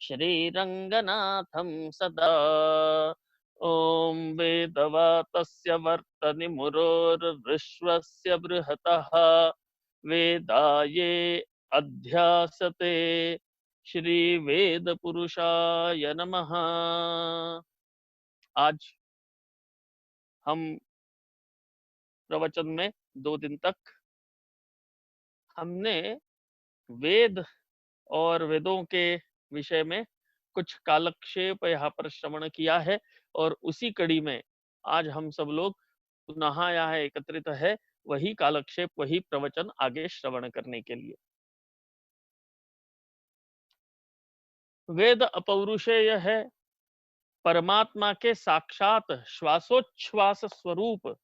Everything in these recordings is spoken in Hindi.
श्रीरङ्गनाथं सदा। ॐ वेदवातस्य वर्तनिमुरोर्विश्वस्य बृहतः वेदाये अध्यासते श्रीवेदपुरुषाय नमः। आज हम प्रवचन में 2 दिन तक हमने वेद और वेदों के विषय में कुछ कालक्षेप यहाँ पर श्रवण किया है, और उसी कड़ी में आज हम सब लोग पुनः यहाँ एकत्रित है, वही कालक्षेप, वही प्रवचन आगे श्रवण करने के लिए। वेद अपौरुषेय है, परमात्मा के साक्षात श्वासोच्छ्वास स्वरूप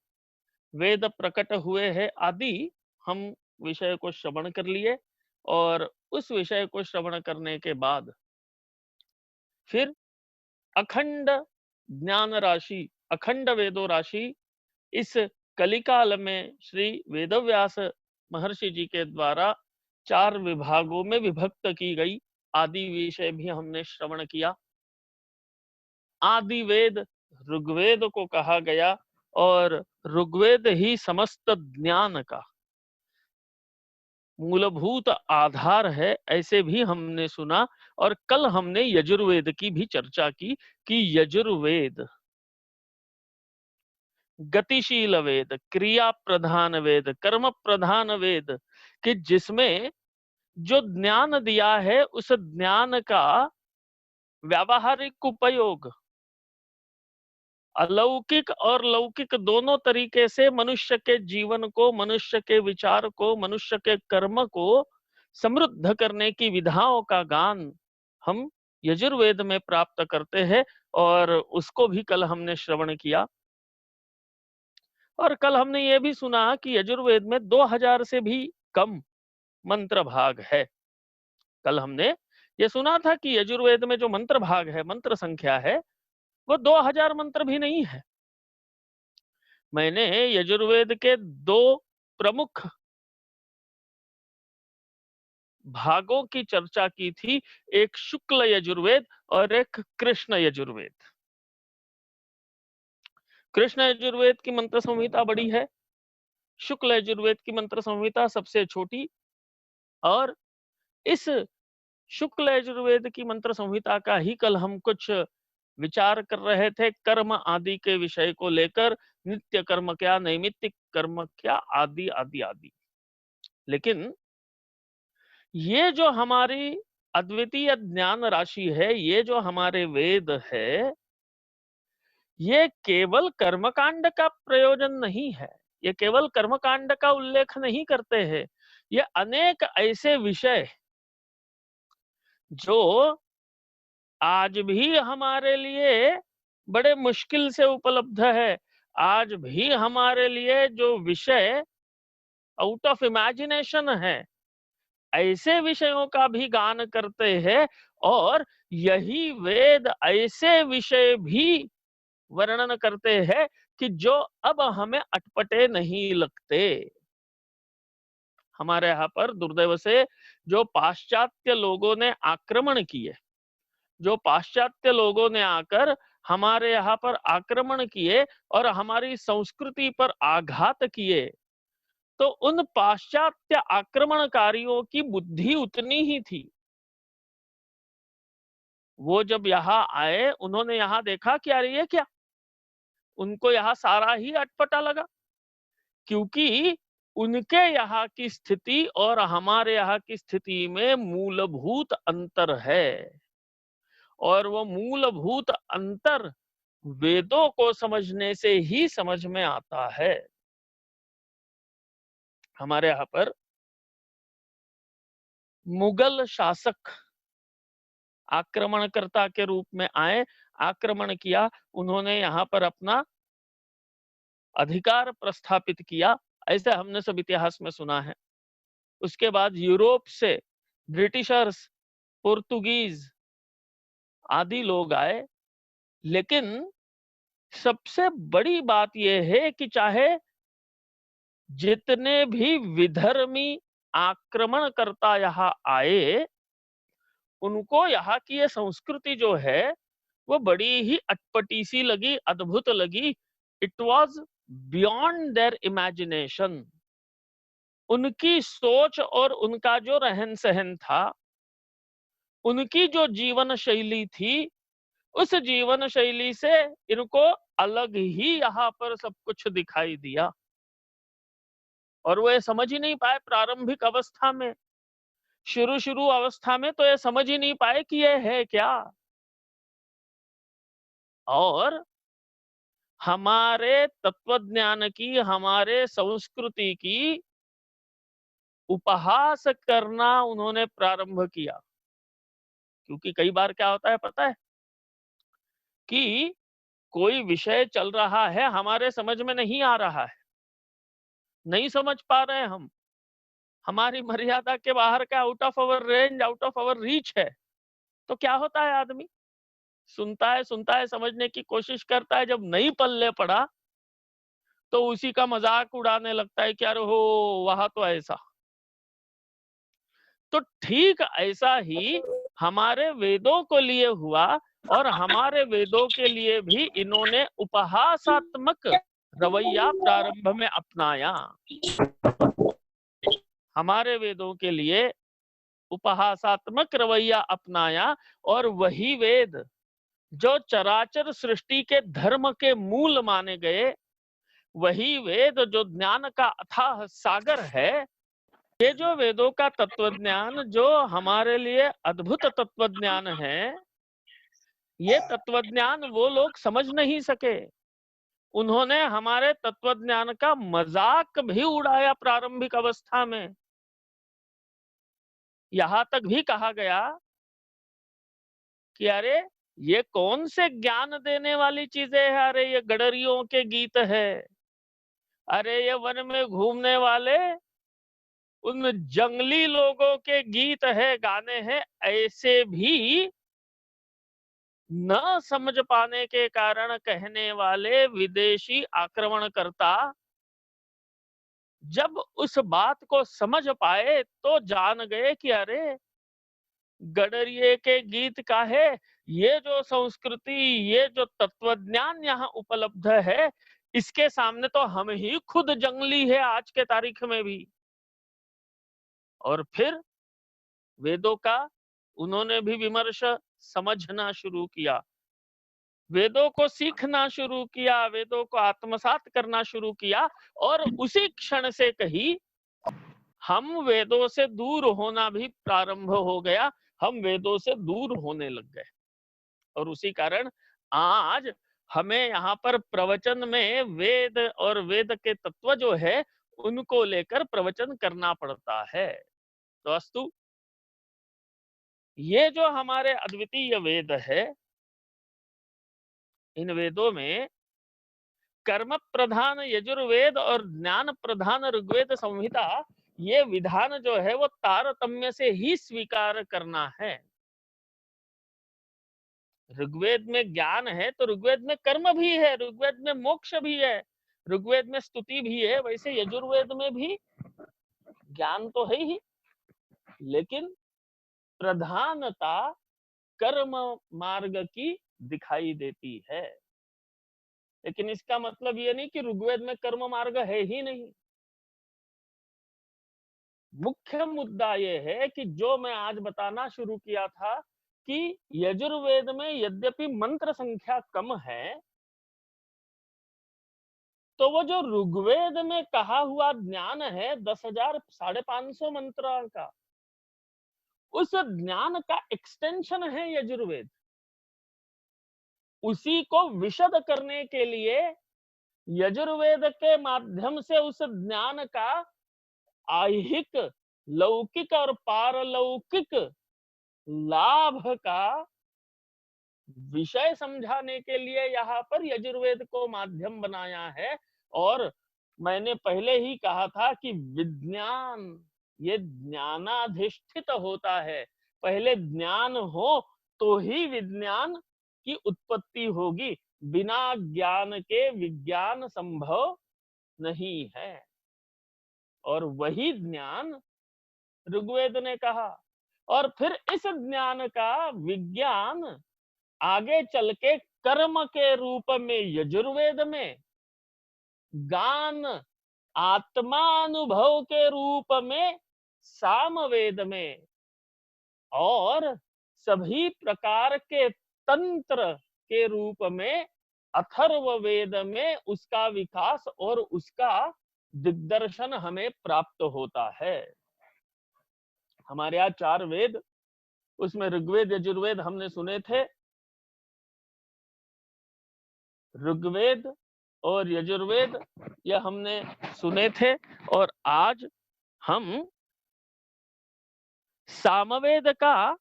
वेद प्रकट हुए हैं आदि हम विषय को श्रवण कर लिए, और उस विषय को श्रवण करने के बाद फिर अखंड ज्ञान राशि, अखंड वेदो राशि इस कलिकाल में श्री वेदव्यास महर्षि जी के द्वारा 4 विभागों में विभक्त की गई आदि विषय भी हमने श्रवण किया। आदि वेद ऋग्वेद को कहा गया, और ऋग्वेद ही समस्त ज्ञान का मूलभूत आधार है, ऐसे भी हमने सुना। और कल हमने यजुर्वेद की भी चर्चा की कि यजुर्वेद गतिशील वेद, क्रिया प्रधान वेद, कर्म प्रधान वेद, कि जिसमें जो ज्ञान दिया है उस ज्ञान का व्यावहारिक उपयोग अलौकिक और लौकिक दोनों तरीके से मनुष्य के जीवन को, मनुष्य के विचार को, मनुष्य के कर्म को समृद्ध करने की विधाओं का गान हम यजुर्वेद में प्राप्त करते हैं, और उसको भी कल हमने श्रवण किया। और कल हमने ये भी सुना कि यजुर्वेद में 2000 से भी कम मंत्र भाग है। कल हमने ये सुना था कि यजुर्वेद में जो मंत्र भाग है, मंत्र संख्या है, वो 2000 मंत्र भी नहीं है। मैंने यजुर्वेद के 2 प्रमुख भागों की चर्चा की थी, एक शुक्ल यजुर्वेद और एक कृष्ण यजुर्वेद। कृष्ण यजुर्वेद की मंत्र संहिता बड़ी है, शुक्ल यजुर्वेद की मंत्र संहिता सबसे छोटी। और इस शुक्ल यजुर्वेद की मंत्र संहिता का ही कल हम कुछ विचार कर रहे थे, कर्म आदि के विषय को लेकर, नित्य कर्म क्या, नैमित्तिक कर्म क्या, आदि आदि आदि। लेकिन ये जो हमारी अद्वितीय ज्ञान राशि है, ये जो हमारे वेद है, ये केवल कर्मकांड का प्रयोजन नहीं है, ये केवल कर्मकांड का उल्लेख नहीं करते हैं। ये अनेक ऐसे विषय जो आज भी हमारे लिए बड़े मुश्किल से उपलब्ध है, आज भी हमारे लिए जो विषय आउट ऑफ इमेजिनेशन है, ऐसे विषयों का भी गान करते हैं। और यही वेद ऐसे विषय भी वर्णन करते हैं कि जो अब हमें अटपटे नहीं लगते। हमारे यहाँ पर दुर्दैव से जो पाश्चात्य लोगों ने आक्रमण किए, जो पाश्चात्य लोगों ने आकर हमारे यहाँ पर आक्रमण किए और हमारी संस्कृति पर आघात किए, तो उन पाश्चात्य आक्रमणकारियों की बुद्धि उतनी ही थी। वो जब यहाँ आए, उन्होंने यहाँ देखा कि अरे ये क्या, उनको यहाँ सारा ही अटपटा लगा, क्योंकि उनके यहाँ की स्थिति और हमारे यहाँ की स्थिति में मूलभूत अंतर है। और वो मूलभूत अंतर वेदों को समझने से ही समझ में आता है। हमारे यहाँ पर मुगल शासक आक्रमणकर्ता के रूप में आए, आक्रमण किया, उन्होंने यहाँ पर अपना अधिकार प्रस्थापित किया, ऐसे हमने सब इतिहास में सुना है। उसके बाद यूरोप से ब्रिटिशर्स, पुर्तगीज आदि लोग आए। लेकिन सबसे बड़ी बात यह है कि चाहे जितने भी विधर्मी आक्रमणकर्ता यहाँ आए, उनको यहाँ की ये संस्कृति जो है वो बड़ी ही अटपटी सी लगी, अद्भुत लगी। It was beyond their imagination. उनकी सोच और उनका जो रहन सहन था, उनकी जो जीवन शैली थी, उस जीवन शैली से इनको अलग ही यहाँ पर सब कुछ दिखाई दिया। और वो ये समझ ही नहीं पाए प्रारंभिक अवस्था में, शुरू शुरू अवस्था में तो ये समझ ही नहीं पाए कि ये है क्या। और हमारे तत्वज्ञान की, हमारे संस्कृति की उपहास करना उन्होंने प्रारंभ किया। क्योंकि कई बार क्या होता है पता है कि कोई विषय चल रहा है, हमारे समझ में नहीं आ रहा है, नहीं समझ पा रहे हैं हम, हमारी मर्यादा के बाहर का, out of our range, out of our reach है। तो क्या होता है, आदमी सुनता है, समझने की कोशिश करता है, जब नहीं पल्ले पड़ा तो उसी का मजाक उड़ाने लगता है कि अरे हो वहां तो ऐसा। तो ठीक ऐसा ही हमारे वेदों को लिए हुआ, और हमारे वेदों के लिए भी इन्होंने उपहासात्मक रवैया प्रारंभ में अपनाया। हमारे वेदों के लिए उपहासात्मक रवैया अपनाया, और वही वेद जो चराचर सृष्टि के धर्म के मूल माने गए, वही वेद जो ज्ञान का अथाह सागर है, ये जो वेदों का तत्वज्ञान जो हमारे लिए अद्भुत तत्वज्ञान है, ये तत्वज्ञान वो लोग समझ नहीं सके। उन्होंने हमारे तत्वज्ञान का मजाक भी उड़ाया प्रारंभिक अवस्था में। यहां तक भी कहा गया कि अरे ये कौन से ज्ञान देने वाली चीजें हैं, अरे ये गडरियों के गीत है, अरे ये वन में घूमने वाले उन जंगली लोगों के गीत है, गाने हैं। ऐसे भी न समझ पाने के कारण कहने वाले विदेशी आक्रमणकर्ता जब उस बात को समझ पाए तो जान गए कि अरे गडरिये के गीत का है, ये जो संस्कृति, ये जो तत्वज्ञान यहाँ उपलब्ध है, इसके सामने तो हम ही खुद जंगली है आज के तारीख में भी। और फिर वेदों का उन्होंने भी विमर्श समझना शुरू किया, वेदों को सीखना शुरू किया, वेदों को आत्मसात करना शुरू किया, और उसी क्षण से कहीं हम वेदों से दूर होना भी प्रारंभ हो गया, हम वेदों से दूर होने लग गए। और उसी कारण आज हमें यहाँ पर प्रवचन में वेद और वेद के तत्व जो है उनको लेकर प्रवचन करना पड़ता है। तो अस्तु, ये जो हमारे अद्वितीय वेद है, इन वेदों में कर्म प्रधान यजुर्वेद और ज्ञान प्रधान ऋग्वेद संहिता, ये विधान जो है वो तारतम्य से ही स्वीकार करना है। ऋग्वेद में ज्ञान है तो ऋग्वेद में कर्म भी है, ऋग्वेद में मोक्ष भी है, ऋग्वेद में स्तुति भी है। वैसे यजुर्वेद में भी ज्ञान तो है ही, लेकिन प्रधानता कर्म मार्ग की दिखाई देती है। लेकिन इसका मतलब ये नहीं कि ऋग्वेद में कर्म मार्ग है ही नहीं। मुख्य मुद्दा ये है कि जो मैं आज बताना शुरू किया था कि यजुर्वेद में यद्यपि मंत्र संख्या कम है, तो वो जो ऋग्वेद में कहा हुआ ज्ञान है 10,000 550 मंत्र का, उस ज्ञान का एक्सटेंशन है यजुर्वेद। उसी को विशद करने के लिए यजुर्वेद के माध्यम से उस ज्ञान का ऐहिक, लौकिक और पारलौकिक लाभ का विषय समझाने के लिए यहाँ पर यजुर्वेद को माध्यम बनाया है। और मैंने पहले ही कहा था कि विज्ञान ये ज्ञानाधिष्ठित होता है, पहले ज्ञान हो तो ही विज्ञान की उत्पत्ति होगी, बिना ज्ञान के विज्ञान संभव नहीं है। और वही ज्ञान ऋग्वेद ने कहा, और फिर इस ज्ञान का विज्ञान आगे चल के कर्म के रूप में यजुर्वेद में, गान आत्मानुभव के रूप में सामवेद में, और सभी प्रकार के तंत्र के रूप में अथर्ववेद में उसका विकास और उसका दिग्दर्शन हमें प्राप्त होता है। हमारे यहाँ 4 वेद, उसमें ऋग्वेद यजुर्वेद हमने सुने थे। ऋग्वेद और यजुर्वेद यह हमने सुने थे, और आज हम सामवेद का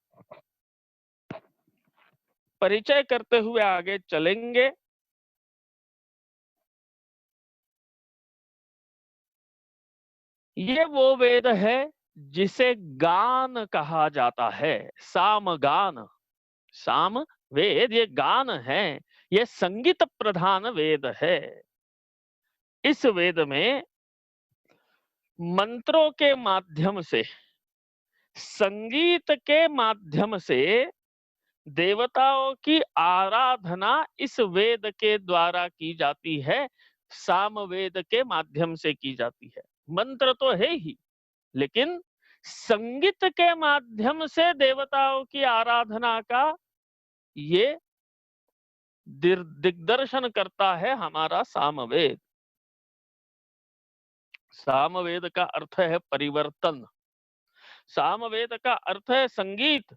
परिचय करते हुए आगे चलेंगे। ये वो वेद है जिसे गान कहा जाता है, सामगान। साम वेद ये गान है, ये संगीत प्रधान वेद है। इस वेद में मंत्रों के माध्यम से, संगीत के माध्यम से देवताओं की आराधना इस वेद के द्वारा की जाती है, सामवेद के माध्यम से की जाती है। मंत्र तो है ही, लेकिन संगीत के माध्यम से देवताओं की आराधना का ये दिग्दर्शन करता है हमारा सामवेद। सामवेद का अर्थ है परिवर्तन। सामवेद का अर्थ है संगीत,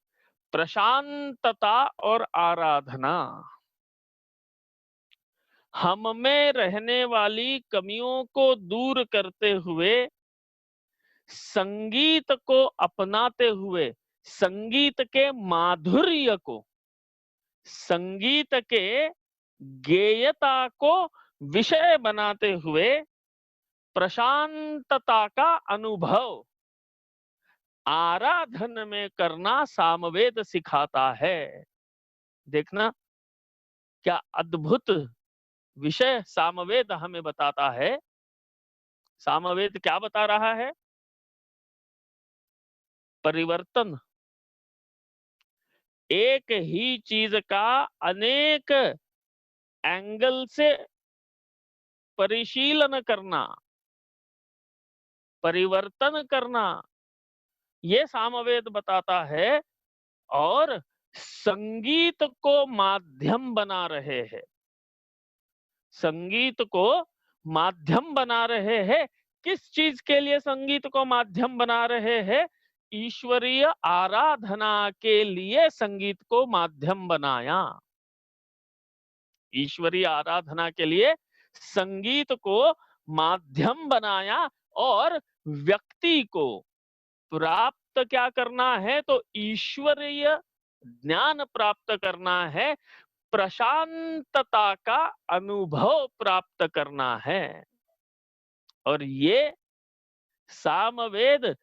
प्रशांतता और आराधना। हम में रहने वाली कमियों को दूर करते हुए, संगीत को अपनाते हुए, संगीत के माधुर्य को, संगीत के गेयता को विषय बनाते हुए प्रशांतता का अनुभव आराधन में करना सामवेद सिखाता है। देखना क्या अद्भुत विषय सामवेद हमें बताता है। सामवेद क्या बता रहा है? परिवर्तन। एक ही चीज का अनेक एंगल से परिशीलन करना, परिवर्तन करना, ये सामवेद बताता है। और संगीत को माध्यम बना रहे हैं, संगीत को माध्यम बना रहे हैं। किस चीज के लिए संगीत को माध्यम बना रहे हैं? ईश्वरीय आराधना के लिए संगीत को माध्यम बनाया। ईश्वरीय आराधना के लिए संगीत को माध्यम बनाया, और व्यक्ति को प्राप्त क्या करना है? तो ईश्वरीय ज्ञान प्राप्त करना है, प्रशांतता का अनुभव प्राप्त करना है। और ये सामवेद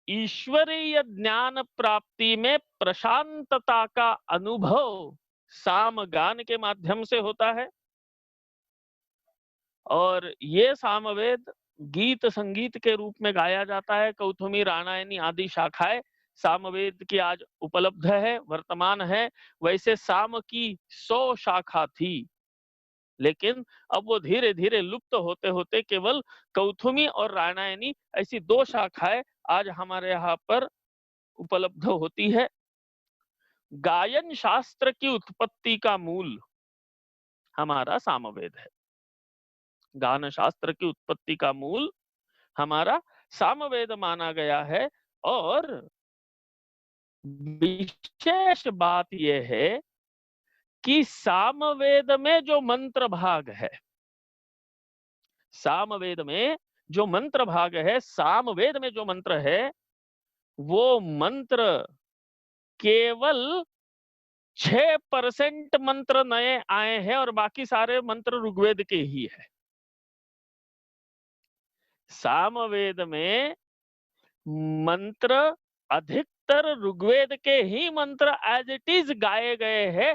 ईश्वरीय ज्ञान प्राप्ति में प्रशांतता का अनुभव सामगान के माध्यम से होता है। और ये सामवेद गीत संगीत के रूप में गाया जाता है। कौथुमी, रामायणी आदि शाखाएं सामवेद की आज उपलब्ध है, वर्तमान है। वैसे साम की 100 शाखा थी, लेकिन अब वो धीरे धीरे लुप्त होते होते केवल कौथुमी और रामायणी ऐसी 2 शाखाएं आज हमारे यहाँ पर उपलब्ध होती है। गायन शास्त्र की उत्पत्ति का मूल हमारा सामवेद है। गान शास्त्र की उत्पत्ति का मूल हमारा सामवेद माना गया है। और विशेष बात यह है कि सामवेद में जो मंत्र भाग है, सामवेद में जो मंत्र भाग है, सामवेद में जो मंत्र है, वो मंत्र केवल 6% मंत्र नए आए हैं, और बाकी सारे मंत्र ऋग्वेद के ही है। सामवेद में मंत्र अधिकतर ऋग्वेद के ही मंत्र एज इट इज गाए गए हैं।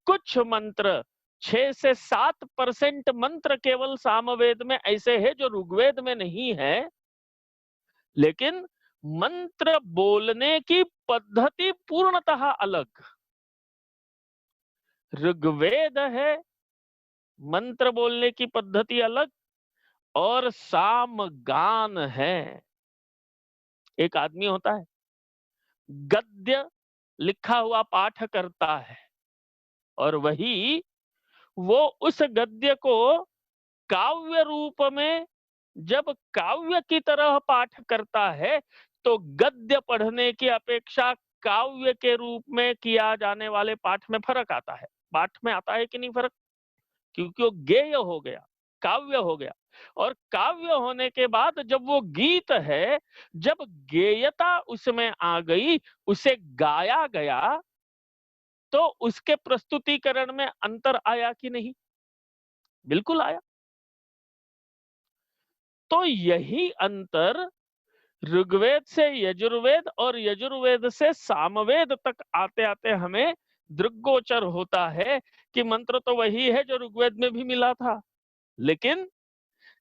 कुछ मंत्र 6 से 7% मंत्र केवल सामवेद में ऐसे हैं जो ऋग्वेद में नहीं है, लेकिन मंत्र बोलने की पद्धति पूर्णतः अलग। ऋग्वेद है, मंत्र बोलने की पद्धति अलग, और सामगान है। एक आदमी होता है, गद्य लिखा हुआ पाठ करता है, और वही वो उस गद्य को काव्य रूप में जब काव्य की तरह पाठ करता है, तो गद्य पढ़ने की अपेक्षा काव्य के रूप में किया जाने वाले पाठ में फर्क आता है। पाठ में आता है कि नहीं फर्क? क्योंकि वो गेय हो गया, काव्य हो गया। और काव्य होने के बाद जब वो गीत है, जब गेयता उसमें आ गई, उसे गाया गया, तो उसके प्रस्तुतिकरण में अंतर आया कि नहीं? बिल्कुल आया। तो यही अंतर ऋग्वेद से यजुर्वेद और यजुर्वेद से सामवेद तक आते आते हमें दृग्गोचर होता है कि मंत्र तो वही है जो ऋग्वेद में भी मिला था, लेकिन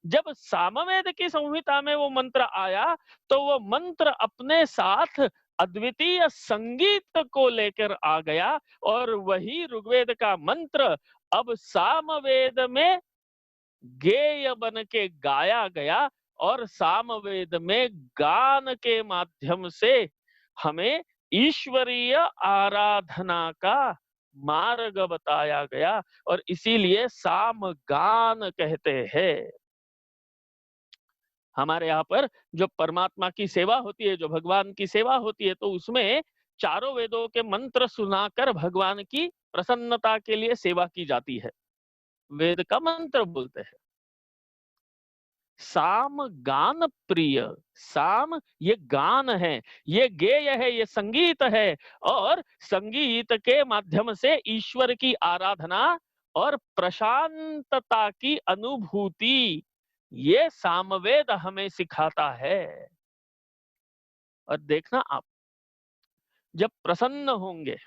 जब सामवेद की संहिता में वो मंत्र आया, तो वो मंत्र अपने साथ अद्वितीय संगीत को लेकर आ गया, और वही ऋग्वेद का मंत्र अब सामवेद में गेय बन के गाया गया, और सामवेद में गान के माध्यम से हमें ईश्वरीय आराधना का मार्ग बताया गया, और इसीलिए सामगान कहते हैं। हमारे यहाँ पर जो परमात्मा की सेवा होती है, जो भगवान की सेवा होती है, तो उसमें चारों वेदों के मंत्र सुनाकर भगवान की प्रसन्नता के लिए सेवा की जाती है। वेद का मंत्र बोलते हैं। साम गान प्रिय, साम ये गान है, ये गेय है, ये संगीत है, और संगीत के माध्यम से ईश्वर की आराधना और प्रशांतता की अनुभूति, ये सामवेद हमें सिखाता है। और देखना आप, जब प्रसन्न होंगे,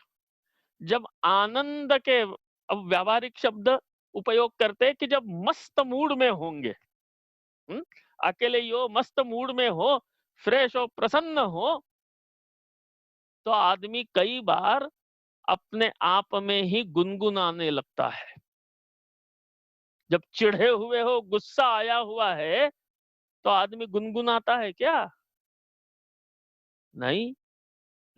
जब आनंद के, अब व्यावहारिक शब्द उपयोग करते हैं कि जब मस्त मूड में होंगे, हम्म? अकेले ही हो, मस्त मूड में हो, फ्रेश हो, प्रसन्न हो, तो आदमी कई बार अपने आप में ही गुनगुनाने लगता है। जब चिढ़े हुए हो, गुस्सा आया हुआ है, तो आदमी गुनगुनाता है क्या? नहीं।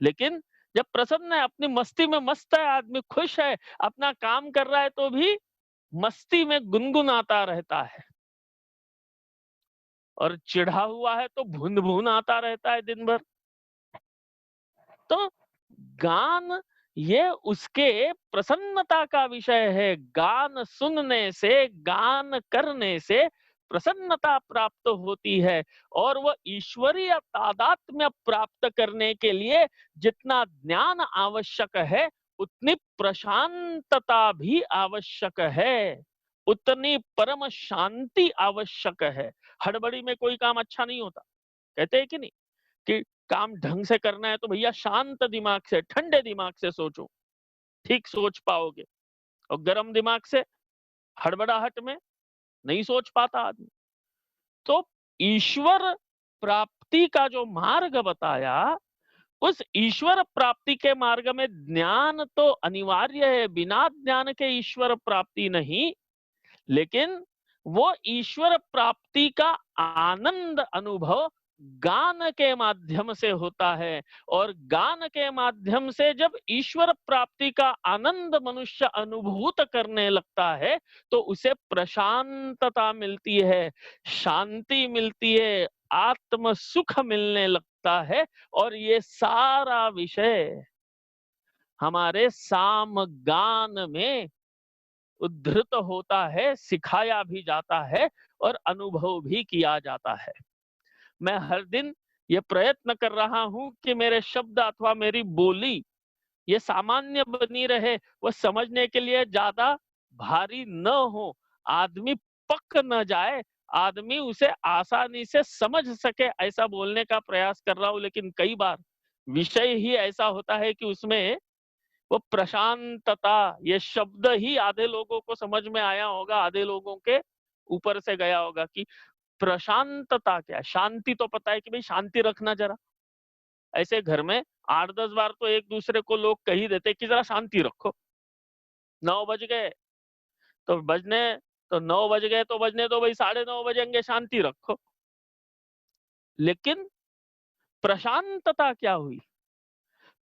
लेकिन जब प्रसन्न है, अपनी मस्ती में मस्त है, आदमी खुश है, अपना काम कर रहा है, तो भी मस्ती में गुनगुनाता रहता है। और चिढ़ा हुआ है तो भुन भुन आता रहता है दिन भर। तो गान ये उसके प्रसन्नता का विषय है। गान सुनने से, गान करने से प्रसन्नता प्राप्त होती है, और वह ईश्वरीय तादात्म्य प्राप्त करने के लिए जितना ज्ञान आवश्यक है, उतनी प्रशांतता भी आवश्यक है, उतनी परम शांति आवश्यक है। हड़बड़ी में कोई काम अच्छा नहीं होता, कहते हैं कि नहीं कि काम ढंग से करना है तो भैया शांत दिमाग से, ठंडे दिमाग से सोचो, ठीक सोच पाओगे। और गर्म दिमाग से, हड़बड़ाहट में नहीं सोच पाता आदमी। तो ईश्वर प्राप्ति का जो मार्ग बताया, उस ईश्वर प्राप्ति के मार्ग में ज्ञान तो अनिवार्य है, बिना ज्ञान के ईश्वर प्राप्ति नहीं। लेकिन वो ईश्वर प्राप्ति का आनंद अनुभव गान के माध्यम से होता है, और गान के माध्यम से जब ईश्वर प्राप्ति का आनंद मनुष्य अनुभूत करने लगता है, तो उसे प्रशांतता मिलती है, शांति मिलती है, आत्म सुख मिलने लगता है। और ये सारा विषय हमारे सामगान में उद्धृत होता है, सिखाया भी जाता है, और अनुभव भी किया जाता है। मैं हर दिन ये प्रयत्न कर रहा हूं कि मेरे शब्द अथवा मेरी बोली ये सामान्य बनी रहे, वो समझने के लिए ज्यादा भारी न हो, आदमी पक न जाए, आदमी उसे आसानी से समझ सके, ऐसा बोलने का प्रयास कर रहा हूं। लेकिन कई बार विषय ही ऐसा होता है कि उसमें वो प्रशांतता, ये शब्द ही आधे लोगों को समझ में आया होगा, आधे लोगों के ऊपर से गया होगा कि प्रशांतता क्या है। शांति तो पता है कि भाई शांति रखना जरा, ऐसे घर में 8-10 बार तो एक दूसरे को लोग कह ही देते कि जरा शांति रखो। 9 बज गए तो बजने तो 9 बज गए तो बजने दो भाई, 9:30 बजेंगे, शांति रखो। लेकिन प्रशांतता क्या हुई?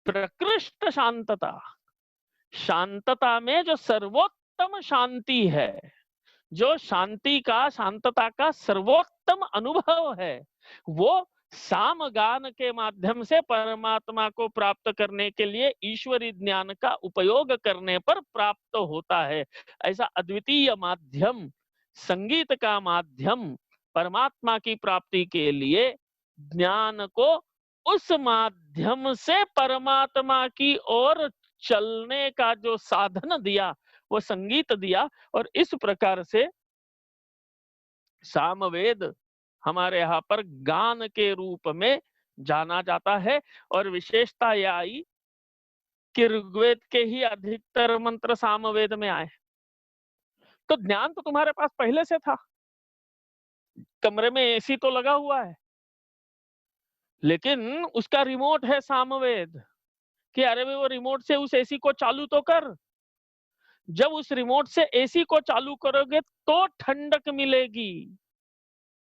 प्रकृष्ट शांतता। शांतता में जो सर्वोत्तम शांति है, जो शांति का, शांतता का सर्वोत्तम अनुभव है, वो सामगान के माध्यम से परमात्मा को प्राप्त करने के लिए ईश्वरी ज्ञान का उपयोग करने पर प्राप्त होता है। ऐसा अद्वितीय माध्यम, संगीत का माध्यम, परमात्मा की प्राप्ति के लिए ज्ञान को उस माध्यम से परमात्मा की ओर चलने का जो साधन दिया, वो संगीत दिया। और इस प्रकार से सामवेद हमारे यहाँ पर गान के रूप में जाना जाता है। और विशेषता यह आई कि ऋग्वेद के ही अधिकतर मंत्र सामवेद में आए। तो ज्ञान तो तुम्हारे पास पहले से था, कमरे में एसी तो लगा हुआ है, लेकिन उसका रिमोट है सामवेद कि अरे भाई वो रिमोट से उस एसी को चालू तो कर। जब उस रिमोट से एसी को चालू करोगे तो ठंडक मिलेगी।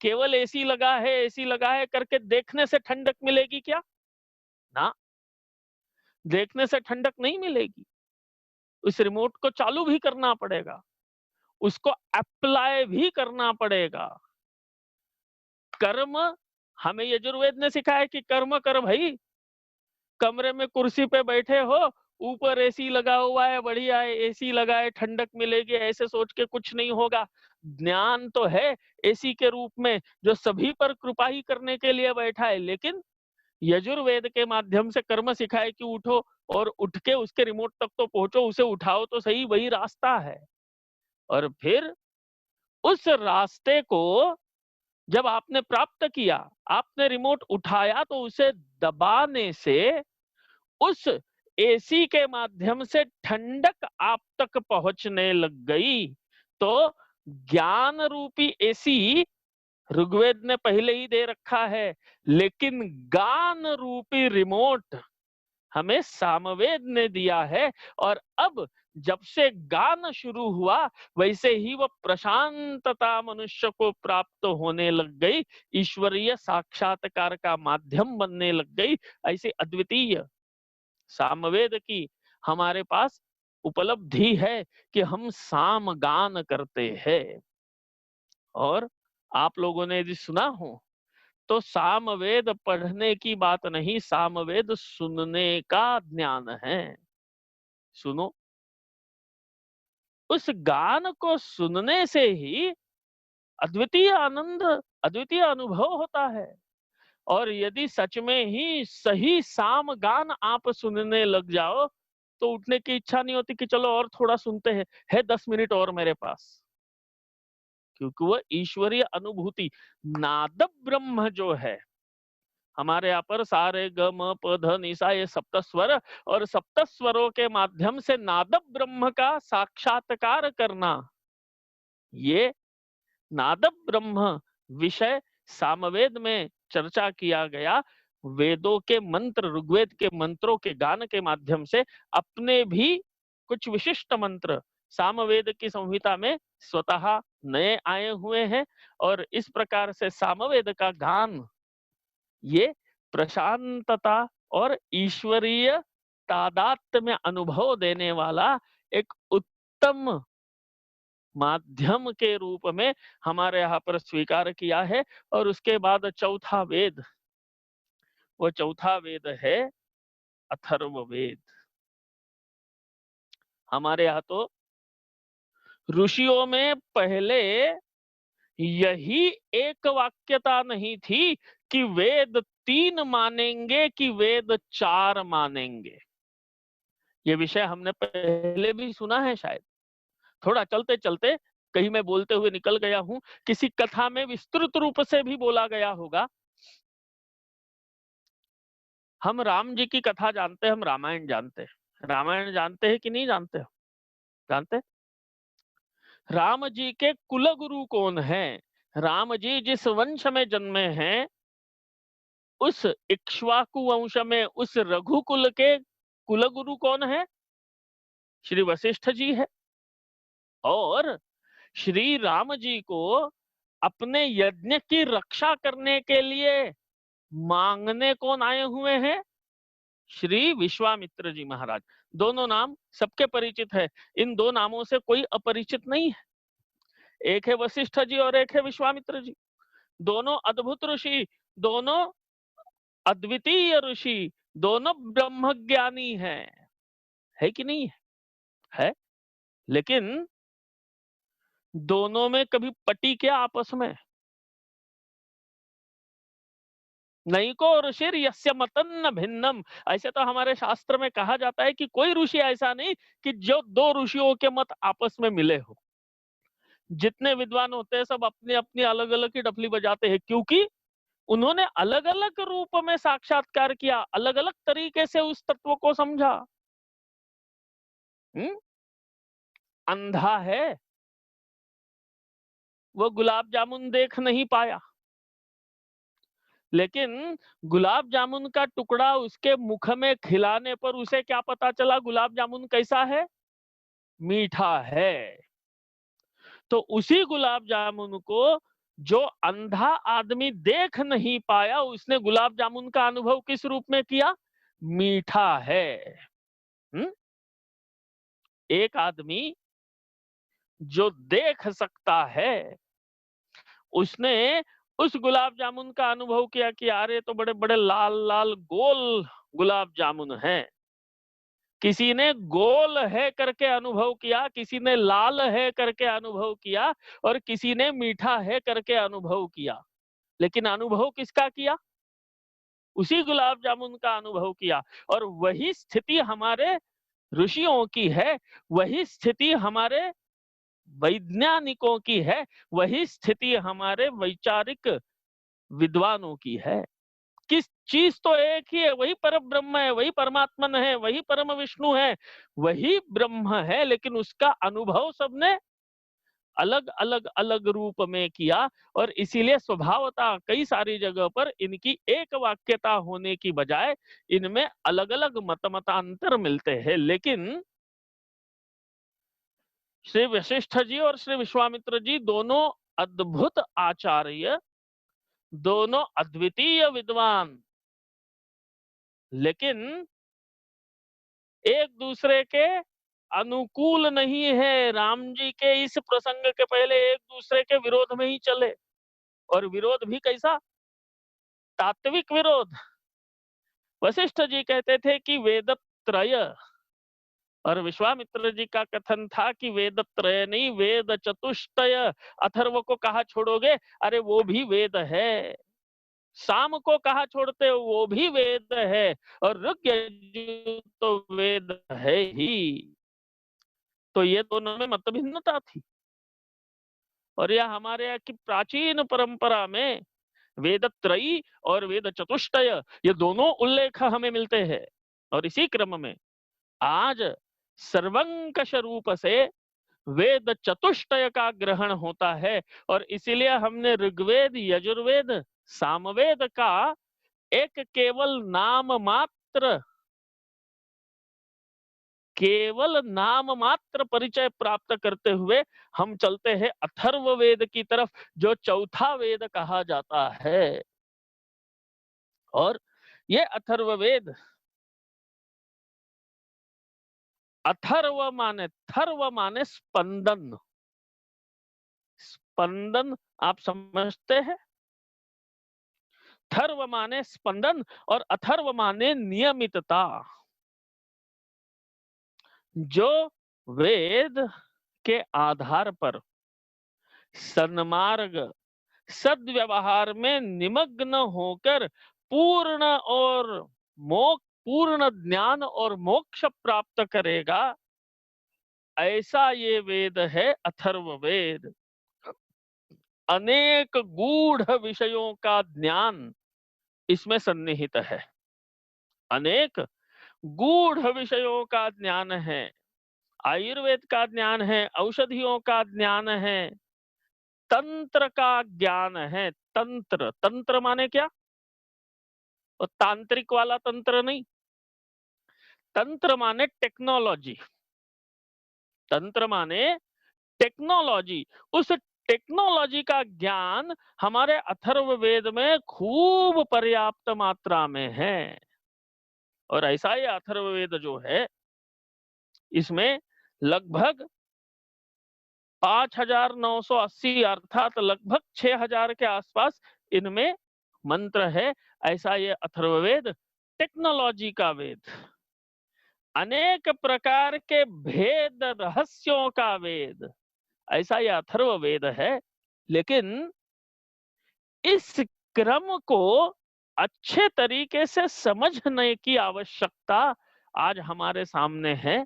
केवल एसी लगा है, एसी लगा है करके देखने से ठंडक मिलेगी क्या? ना, देखने से ठंडक नहीं मिलेगी। उस रिमोट को चालू भी करना पड़ेगा, उसको अप्लाई भी करना पड़ेगा। कर्म हमें यजुर्वेद ने सिखाया कि कर्म कर भाई। कमरे में कुर्सी पे बैठे हो, ऊपर एसी लगा हुआ है, बढ़िया है, एसी लगा है, ठंडक मिलेगी, ऐसे सोच के कुछ नहीं होगा। ज्ञान तो है एसी के रूप में जो सभी पर कृपा ही करने के लिए बैठा है, लेकिन यजुर्वेद के माध्यम से कर्म सिखाए कि उठो और उठ के उसके रिमोट तक तो पहुंचो, उसे उठाओ तो सही, वही रास्ता है। और फिर उस रास्ते को जब आपने प्राप्त किया, आपने रिमोट उठाया, तो उसे दबाने से उस एसी के माध्यम से ठंडक आप तक पहुंचने लग गई। तो ज्ञान रूपी एसी ऋग्वेद ने पहले ही दे रखा है, लेकिन गान रूपी रिमोट हमें सामवेद ने दिया है। और अब जब से गान शुरू हुआ, वैसे ही वह प्रशांतता मनुष्य को प्राप्त होने लग गई, ईश्वरीय साक्षात्कार का माध्यम बनने लग गई। ऐसी अद्वितीय सामवेद की हमारे पास उपलब्धि है कि हम सामगान करते हैं। और आप लोगों ने यदि सुना हो तो सामवेद पढ़ने की बात नहीं, सामवेद सुनने का ज्ञान है। सुनो, उस गान को सुनने से ही अद्वितीय आनंद, अद्वितीय अनुभव होता है। और यदि सच में ही सही साम गान आप सुनने लग जाओ, तो उठने की इच्छा नहीं होती कि चलो और थोड़ा सुनते हैं, है 10 मिनट और मेरे पास। क्योंकि वह ईश्वरीय अनुभूति, नाद ब्रह्म जो है, हमारे यहाँ पर सा रे ग म प ध नि सा, ये सप्त स्वर, और सप्त स्वरों के माध्यम से नाद ब्रह्म का साक्षात्कार करना, ये नाद ब्रह्म विषय सामवेद में चर्चा किया गया। वेदों के मंत्र, ऋग्वेद के मंत्रों के गान के माध्यम से अपने भी कुछ विशिष्ट मंत्र सामवेद की संहिता में स्वतः नए आए हुए हैं। और इस प्रकार से सामवेद का गान ये प्रशांतता और ईश्वरीय तादात्म्य में अनुभव देने वाला एक उत्तम माध्यम के रूप में हमारे यहाँ पर स्वीकार किया है। और उसके बाद चौथा वेद, वो चौथा वेद है अथर्ववेद। हमारे यहाँ तो ऋषियों में पहले यही एक वाक्यता नहीं थी कि वेद 3 मानेंगे कि वेद 4 मानेंगे। ये विषय हमने पहले भी सुना है शायद, थोड़ा चलते चलते कहीं मैं बोलते हुए निकल गया हूं, किसी कथा में विस्तृत रूप से भी बोला गया होगा। हम राम जी की कथा जानते हैं, हम रामायण जानते हैं। रामायण जानते हैं कि नहीं जानते हो? जानते? राम जी के कुल गुरु कौन है? राम जी जिस वंश में जन्मे हैं, उस इक्ष्वाकु वंश में उस रघुकुल के कुलगुरु कौन है? श्री वशिष्ठ जी है। और श्री राम जी को अपने यज्ञ की रक्षा करने के लिए मांगने कौन आए हुए हैं? श्री विश्वामित्र जी महाराज। दोनों नाम सबके परिचित है, इन दो नामों से कोई अपरिचित नहीं है। एक है वशिष्ठ जी और एक है विश्वामित्र जी। दोनों अद्भुत ऋषि, दोनों अद्वितीय ऋषि, दोनों ब्रह्मज्ञानी है कि नहीं है? है। लेकिन दोनों में कभी पटी क्या आपस में? नैको ऋषिर यस्य मतन्न भिन्नम। ऐसे तो हमारे शास्त्र में कहा जाता है कि कोई ऋषि ऐसा नहीं कि जो दो ऋषियों के मत आपस में मिले हो। जितने विद्वान होते हैं सब अपनी अपनी अलग अलग की डफली बजाते हैं, क्योंकि उन्होंने अलग अलग रूप में साक्षात्कार किया, अलग अलग तरीके से उस तत्व को समझा। अंधा है, वो गुलाब जामुन देख नहीं पाया, लेकिन गुलाब जामुन का टुकड़ा उसके मुख में खिलाने पर उसे क्या पता चला गुलाब जामुन कैसा है? मीठा है। तो उसी गुलाब जामुन को जो अंधा आदमी देख नहीं पाया, उसने गुलाब जामुन का अनुभव किस रूप में किया? मीठा है। हुँ? एक आदमी जो देख सकता है, उसने उस गुलाब जामुन का अनुभव किया कि अरे तो बड़े बड़े लाल लाल गोल गुलाब जामुन हैं। किसी ने गोल है करके अनुभव किया, किसी ने लाल है करके अनुभव किया, और किसी ने मीठा है करके अनुभव किया। लेकिन अनुभव किसका किया? उसी गुलाब जामुन का अनुभव किया। और वही स्थिति हमारे ऋषियों की है, वही स्थिति हमारे वैज्ञानिकों की है, वही स्थिति हमारे वैचारिक विद्वानों की है। किस चीज तो एक ही है, वही पर ब्रह्म है, वही परमात्मन है, वही परम विष्णु है, वही ब्रह्म है, लेकिन उसका अनुभव सबने अलग अलग अलग रूप में किया। और इसीलिए स्वभावतः कई सारी जगह पर इनकी एक वाक्यता होने की बजाय इनमें अलग अलग मतांतर मिलते हैं। लेकिन श्री वशिष्ठ जी और श्री विश्वामित्र जी दोनों अद्भुत आचार्य, दोनों अद्वितीय विद्वान, लेकिन एक दूसरे के अनुकूल नहीं है। राम जी के इस प्रसंग के पहले एक दूसरे के विरोध में ही चले, और विरोध भी कैसा? तात्विक विरोध। वशिष्ठ जी कहते थे कि वेद त्रय, और विश्वामित्र जी का कथन था कि वेद त्रय नहीं, वेद चतुष्टय। अथर्व को कहा छोड़ोगे? अरे वो भी वेद है। साम को कहा छोड़ते हो? वो भी वेद है। और ऋग यजुः तो वेद है ही। तो ये दोनों में मतभिन्नता थी। और यह हमारे यहाँ की प्राचीन परंपरा में वेद त्रयी और वेद चतुष्टय, ये दोनों उल्लेख हमें मिलते हैं। और इसी क्रम में आज सर्वंकष रूप से वेद चतुष्टय का ग्रहण होता है। और इसीलिए हमने ऋग्वेद, यजुर्वेद, सामवेद का एक केवल नाम मात्र परिचय प्राप्त करते हुए हम चलते हैं अथर्ववेद की तरफ, जो चौथा वेद कहा जाता है। और ये अथर्ववेद, थर्व माने स्पंदन। स्पंदन आप समझते हैं? थर्व माने स्पंदन और अथर्व माने नियमितता। जो वेद के आधार पर सन्मार्ग, सद्व्यवहार में निमग्न होकर पूर्ण और पूर्ण ज्ञान और मोक्ष प्राप्त करेगा, ऐसा ये वेद है अथर्ववेद। अनेक गूढ़ विषयों का ज्ञान इसमें सन्निहित है। अनेक गूढ़ विषयों का ज्ञान है। आयुर्वेद का ज्ञान है, औषधियों का ज्ञान है, तंत्र का ज्ञान है। तंत्र, तंत्र माने क्या? और तांत्रिक वाला तंत्र नहीं। तंत्र माने टेक्नोलॉजी, तंत्र माने टेक्नोलॉजी। उस टेक्नोलॉजी का ज्ञान हमारे अथर्ववेद में खूब पर्याप्त मात्रा में है। और ऐसा ही अथर्ववेद जो है, इसमें लगभग 5,980 अर्थात लगभग 6,000 के आसपास इनमें मंत्र है। ऐसा ये अथर्ववेद टेक्नोलॉजी का वेद, अनेक प्रकार के भेद रहस्यों का वेद, ऐसा ये अथर्ववेद है। लेकिन इस क्रम को अच्छे तरीके से समझने की आवश्यकता आज हमारे सामने है,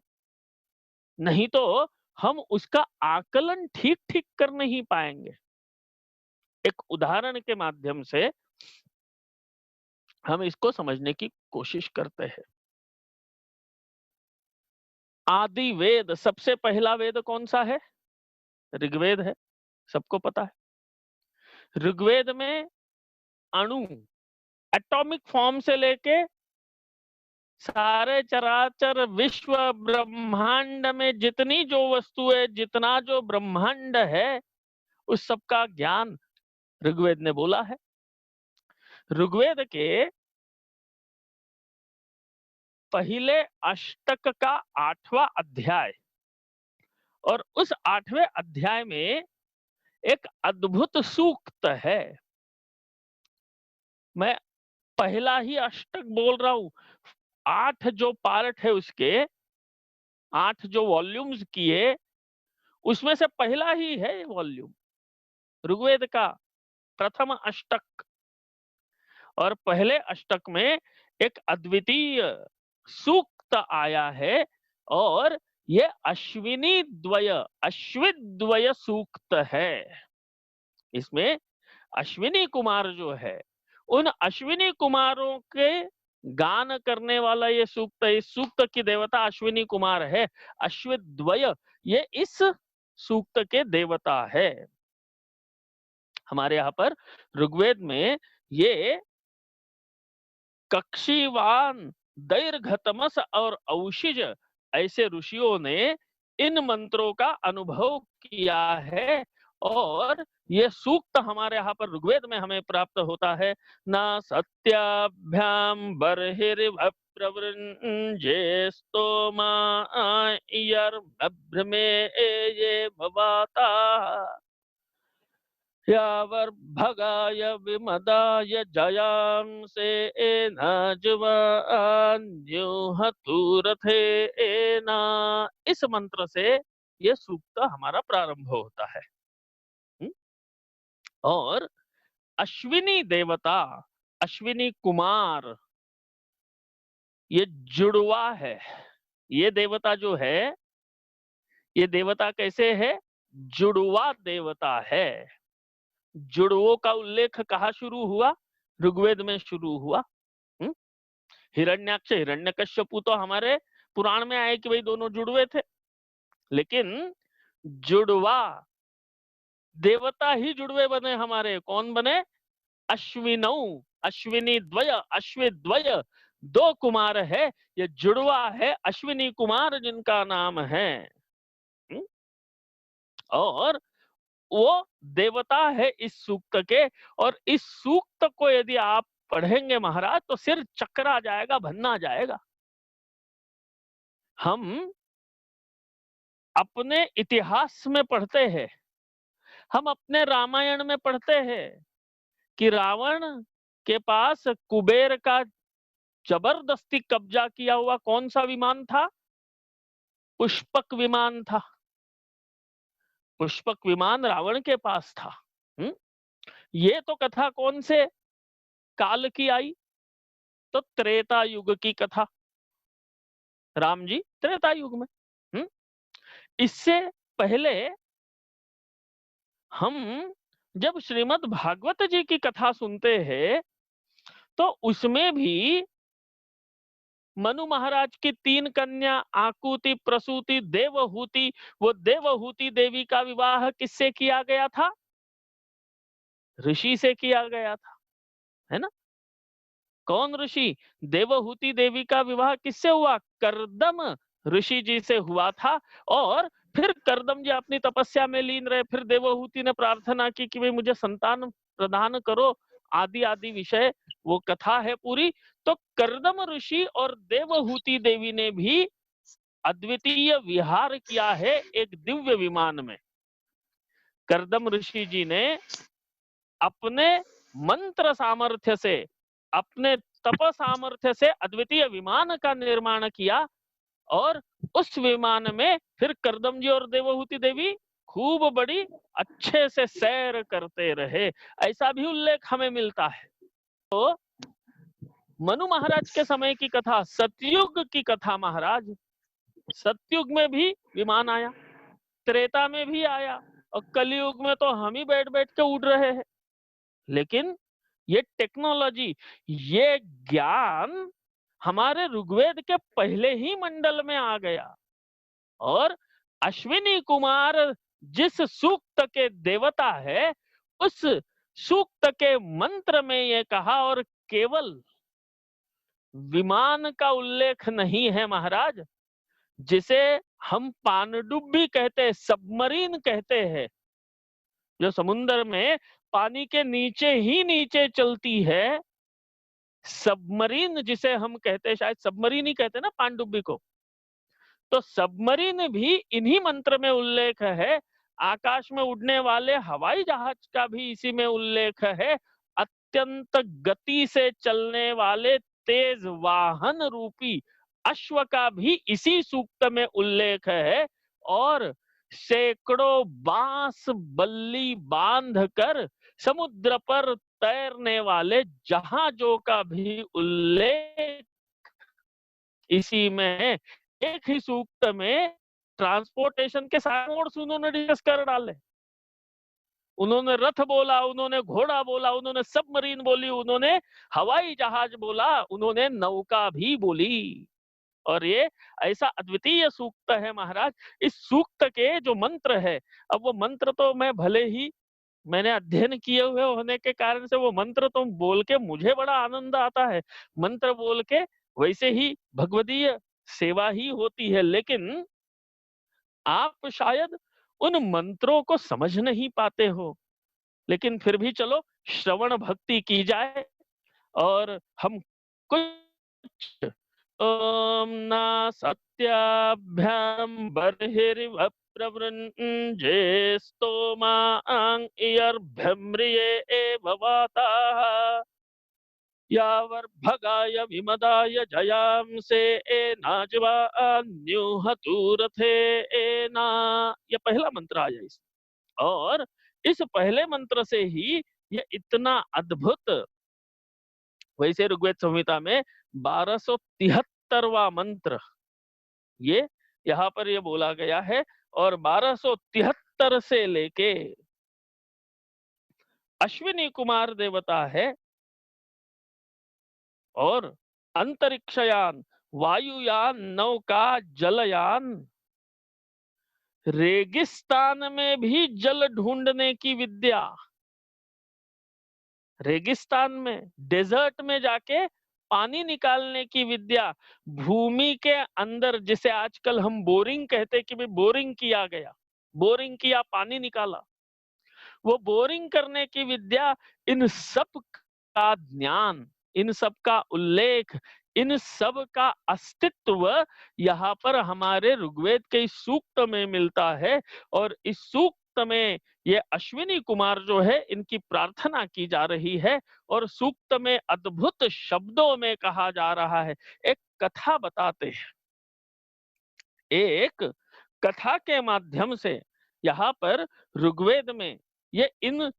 नहीं तो हम उसका आकलन ठीक ठीक कर नहीं पाएंगे। एक उदाहरण के माध्यम से हम इसको समझने की कोशिश करते हैं। आदि वेद, सबसे पहला वेद कौन सा है? ऋग्वेद है, सबको पता है। ऋग्वेद में अणु, एटॉमिक फॉर्म से लेके सारे चराचर विश्व ब्रह्मांड में जितनी जो वस्तु है, जितना जो ब्रह्मांड है, उस सबका ज्ञान ऋग्वेद ने बोला है। ऋग्वेद के पहले अष्टक का 8वां अध्याय, और उस 8वें अध्याय में एक अद्भुत सूक्त है। मैं पहला ही अष्टक बोल रहा हूं। 8 जो पार्ट है उसके, 8 जो वॉल्यूम्स किए, उसमें से पहला ही है वॉल्यूम ऋग्वेद का प्रथम अष्टक। और पहले अष्टक में एक अद्वितीय सूक्त आया है, और ये अश्विनी द्वय, अश्वित द्वय सूक्त है। इसमें अश्विनी कुमार जो है, उन अश्विनी कुमारों के गान करने वाला ये सूक्त है। इस सूक्त की देवता अश्विनी कुमार है। अश्वित द्वय ये इस सूक्त के देवता है। हमारे यहाँ पर ऋग्वेद में ये कक्षीवान, दैर्घतमस और औशिज ऐसे ऋषियों ने इन मंत्रों का अनुभव किया है, और ये सूक्त हमारे यहाँ पर ऋग्वेद में हमें प्राप्त होता है। न सत्याभ्याम बर्हिर् प्रवृंजे स्तोमा भ्रमे ये भवाता यावर्भगाय विमदाय जयांसे एनाजुवान्युहतुरथे एना। इस मंत्र से ये सूक्त हमारा प्रारंभ होता है। और अश्विनी देवता, अश्विनी कुमार, ये जुड़वा है। ये देवता जो है, ये देवता कैसे है? जुड़वा देवता है। जुड़वों का उल्लेख कहाँ शुरू हुआ? ऋग्वेद में शुरू हुआ। हिरण्याक्ष, हिरण्यकश्यपु तो हमारे पुराण में आए कि भाई दोनों जुड़वे थे, लेकिन जुड़वा देवता ही जुड़वे बने हमारे। कौन बने? अश्विनौ, अश्विनी द्वय, अश्वित द्वय, 2 कुमार है। ये जुड़वा है अश्विनी कुमार जिनका नाम है। और वो देवता है इस सूक्त के। और इस सूक्त को यदि आप पढ़ेंगे महाराज, तो सिर चकरा जाएगा, भन्ना जाएगा। हम अपने इतिहास में पढ़ते हैं, हम अपने रामायण में पढ़ते हैं कि रावण के पास कुबेर का जबरदस्ती कब्जा किया हुआ कौन सा विमान था? पुष्पक विमान था। पुष्पक विमान रावण के पास था। ये तो कथा कौन से काल की आई? तो त्रेता युग की कथा। राम जी त्रेता युग में। इससे पहले हम जब श्रीमद् भागवत जी की कथा सुनते हैं, तो उसमें भी मनु महाराज की 3 कन्या आकुति, प्रसूति, देवहूति, वो देवहूति देवी का विवाह किससे किया गया था? ऋषि से किया गया था, है ना? कौन ऋषि? देवहूति देवी का विवाह किससे हुआ? कर्दम ऋषि जी से हुआ था। और फिर कर्दम जी अपनी तपस्या में लीन रहे, फिर देवहूति ने प्रार्थना की कि भाई मुझे संतान प्रदान करो, आदि आदि विषय वो कथा है पूरी। तो कर्दम ऋषि और देवहूति देवी ने भी अद्वितीय विहार किया है एक दिव्य विमान में। कर्दम ऋषि जी ने अपने मंत्र सामर्थ्य से, अपने तप सामर्थ्य से अद्वितीय विमान का निर्माण किया, और उस विमान में फिर कर्दम जी और देवहूति देवी खूब बड़ी अच्छे से सैर करते रहे, ऐसा भी उल्लेख हमें मिलता है। तो मनु महाराज के समय की कथा, सतयुग की कथा महाराज। सतयुग में भी विमान आया, त्रेता में भी आया, और कलयुग में तो हम ही बैठ बैठ के उड़ रहे हैं। लेकिन ये टेक्नोलॉजी, ये ज्ञान हमारे ऋग्वेद के पहले ही मंडल में आ गया। और अश्विनी कुमार जिस सूक्त के देवता है, उस सूक्त के मंत्र में ये कहा, और केवल विमान का उल्लेख नहीं है महाराज, जिसे हम पानडुब्बी कहते हैं, सबमरीन कहते हैं, जो समुद्र में पानी के नीचे ही नीचे चलती है, सबमरीन जिसे हम कहते हैं, शायद सबमरीन ही कहते हैं ना पानडुब्बी को। तो सबमरीन भी इन्हीं मंत्र में उल्लेख है। आकाश में उड़ने वाले हवाई जहाज का भी इसी में उल्लेख है। अत्यंत गति से चलने वाले तेज वाहन रूपी अश्व का भी इसी सूक्त में उल्लेख है। और सैकड़ों बांस बल्ली बांध कर समुद्र पर तैरने वाले जहाजों का भी उल्लेख इसी में है। एक ही सूक्त में ट्रांसपोर्टेशन के सारे मोड्स उन्होंने डिस्कस कर डाले। उन्होंने रथ बोला, उन्होंने घोड़ा बोला, उन्होंने सबमरीन बोली, उन्होंने हवाई जहाज बोला, उन्होंने नौका भी बोली। और ये ऐसा अद्वितीय सूक्त है महाराज। इस सूक्त के जो मंत्र है, अब वो मंत्र तो मैं भले ही मैंने अध्ययन किए हुए होने के कारण से वो मंत्र तो बोल के मुझे बड़ा आनंद आता है। मंत्र बोल के वैसे ही भगवदीय सेवा ही होती है, लेकिन आप शायद उन मंत्रों को समझ नहीं पाते हो। लेकिन फिर भी चलो श्रवण भक्ति की जाए, और हम कुछ ओम ना सत्याभ्याम बर्हिरिव प्रवृंजे स्तोमांग इयर्भ्यम्रिये एव वाताः यावर्भगाय विमदाय जयांसे एनाज्वा अन्युहतूरथे एना। ये पहला मंत्र आया इसमें, और इस पहले मंत्र से ही ये इतना अद्भुत, वैसे ऋग्वेद संहिता में 1273वां मंत्र ये यहाँ पर ये बोला गया है। और 1273 से लेके अश्विनी कुमार देवता है, और अंतरिक्षयान, वायुयान, नौका, जलयान, रेगिस्तान में भी जल ढूंढने की विद्या, रेगिस्तान में डेजर्ट में जाके पानी निकालने की विद्या, भूमि के अंदर जिसे आजकल हम बोरिंग कहते कि भाई बोरिंग किया गया, बोरिंग किया पानी निकाला, वो बोरिंग करने की विद्या, इन सब का ज्ञान, इन सब का उल्लेख, इन सब का अस्तित्व यहाँ पर हमारे ऋग्वेद के इस सूक्त में मिलता है। और इस सूक्त में ये अश्विनी कुमार जो है इनकी प्रार्थना की जा रही है, और सूक्त में अद्भुत शब्दों में कहा जा रहा है। एक कथा बताते हैं, एक कथा के माध्यम से यहाँ पर ऋग्वेद में ये इन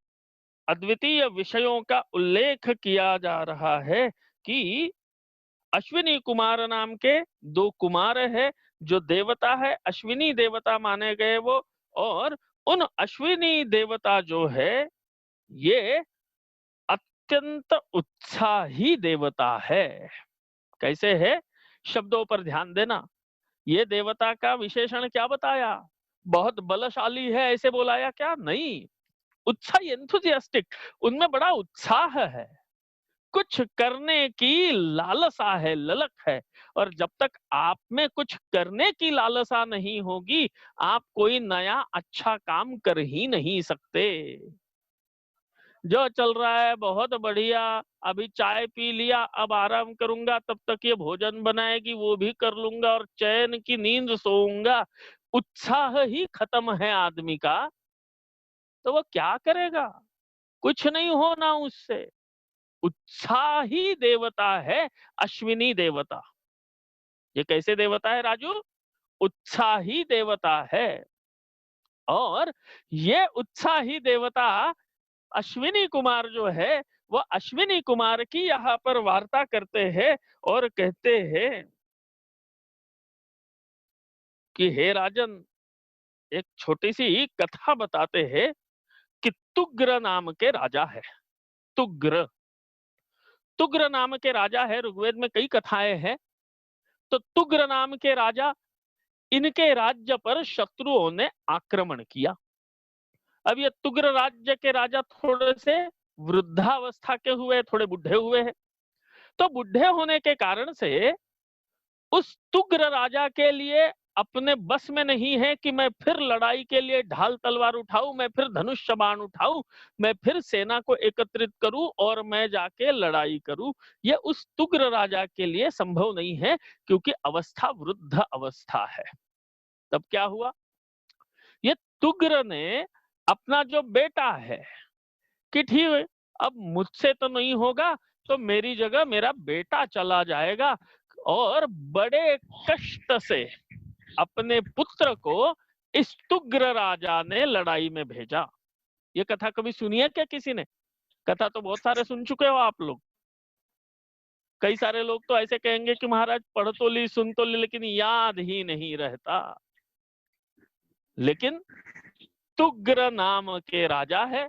अद्वितीय विषयों का उल्लेख किया जा रहा है कि अश्विनी कुमार नाम के दो कुमार है, जो देवता है, अश्विनी देवता माने गए वो। और उन अश्विनी देवता जो है ये अत्यंत उत्साही देवता है। कैसे है? शब्दों पर ध्यान देना। ये देवता का विशेषण क्या बताया? बहुत बलशाली है ऐसे बोलाया क्या? नहीं, उत्साही, एंथुसियास्टिक, उनमें बड़ा उत्साह है। कुछ करने की लालसा है, ललक है। और जब तक आप में कुछ करने की लालसा नहीं होगी, आप कोई नया अच्छा काम कर ही नहीं सकते। जो चल रहा है बहुत बढ़िया, अभी चाय पी लिया, अब आराम करूंगा, तब तक ये भोजन बनाएगी वो भी कर लूंगा और चैन की नींद सोऊंगा, उत्साह ही खत्म है आदमी का, तो वो क्या करेगा? कुछ नहीं होना उससे। उत्साही देवता है अश्विनी देवता। ये कैसे देवता है राजू? उत्साही देवता है। और ये उत्साही देवता अश्विनी कुमार जो है, वो अश्विनी कुमार की यहाँ पर वार्ता करते हैं और कहते हैं कि हे राजन, एक छोटी सी कथा बताते हैं कि तुग्र नाम के राजा है। तुग्र, तुग्र नाम के राजा है। ऋग्वेद में कई कथाएं हैं। तो तुग्र नाम के राजा, इनके राज्य पर शत्रुओं ने आक्रमण किया। अब ये तुग्र राज्य के राजा थोड़े से वृद्धावस्था के हुए, थोड़े बुढ़े हुए हैं। तो बुढ़े होने के कारण से उस तुग्र राजा के लिए अपने बस में नहीं है कि मैं फिर लड़ाई के लिए ढाल तलवार उठाऊं, मैं फिर धनुष बाण उठाऊं, मैं फिर सेना को एकत्रित करूं और मैं जाके लड़ाई करूं। यह उस तुग्र राजा के लिए संभव नहीं है, क्योंकि अवस्था वृद्ध अवस्था है। तब क्या हुआ? ये तुग्र ने अपना जो बेटा है कि ठीक है, अब मुझसे तो नहीं होगा, तो मेरी जगह मेरा बेटा चला जाएगा, और बड़े कष्ट से अपने पुत्र को इस तुग्र राजा ने लड़ाई में भेजा। ये कथा कभी सुनी है क्या किसी ने? कथा तो बहुत सारे सुन चुके हो आप लोग। कई सारे लोग तो ऐसे कहेंगे कि महाराज पढ़ तो ली, सुन तो ली, लेकिन याद ही नहीं रहता। लेकिन तुग्र नाम के राजा है,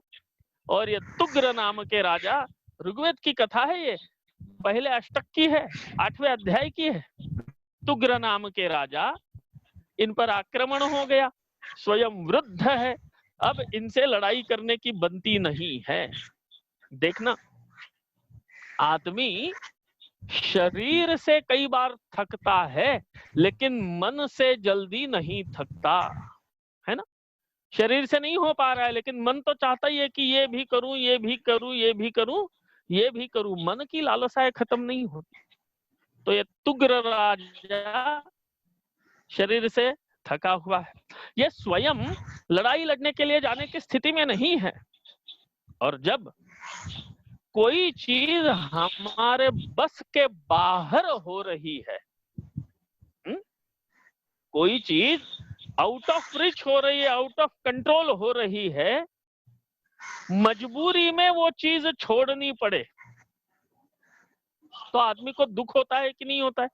और ये तुग्र नाम के राजा, ऋग्वेद की कथा है, ये पहले अष्टक की है, 8वें अध्याय की है। तुग्र नाम के राजा, इन पर आक्रमण हो गया, स्वयं वृद्ध है, अब इनसे लड़ाई करने की बनती नहीं है। देखना, आदमी शरीर से कई बार थकता है, लेकिन मन से जल्दी नहीं थकता है ना। शरीर से नहीं हो पा रहा है, लेकिन मन तो चाहता ही है कि ये भी करूं, ये भी करूं, ये भी करूं, ये भी करूं। मन की लालसाएं खत्म नहीं होती। तो ये तुग्र राजा शरीर से थका हुआ है, ये स्वयं लड़ाई लड़ने के लिए जाने की स्थिति में नहीं है। और जब कोई चीज हमारे बस के बाहर हो रही है, कोई चीज आउट ऑफ रिच हो रही है, आउट ऑफ कंट्रोल हो रही है, मजबूरी में वो चीज छोड़नी पड़े, तो आदमी को दुख होता है कि नहीं होता है?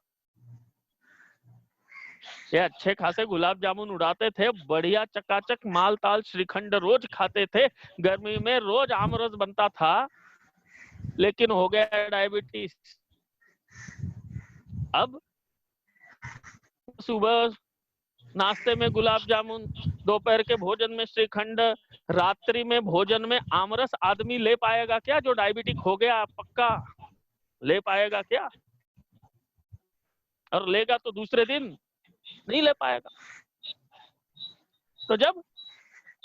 ये अच्छे खासे गुलाब जामुन उड़ाते थे, बढ़िया चकाचक माल ताल श्रीखंड रोज खाते थे, गर्मी में रोज आमरस बनता था, लेकिन हो गया डायबिटीज। अब सुबह नाश्ते में गुलाब जामुन, दोपहर के भोजन में श्रीखंड, रात्रि में भोजन में आमरस, आदमी ले पाएगा क्या? जो डायबिटिक हो गया पक्का, ले पाएगा क्या? और लेगा तो दूसरे दिन नहीं ले पाएगा। तो जब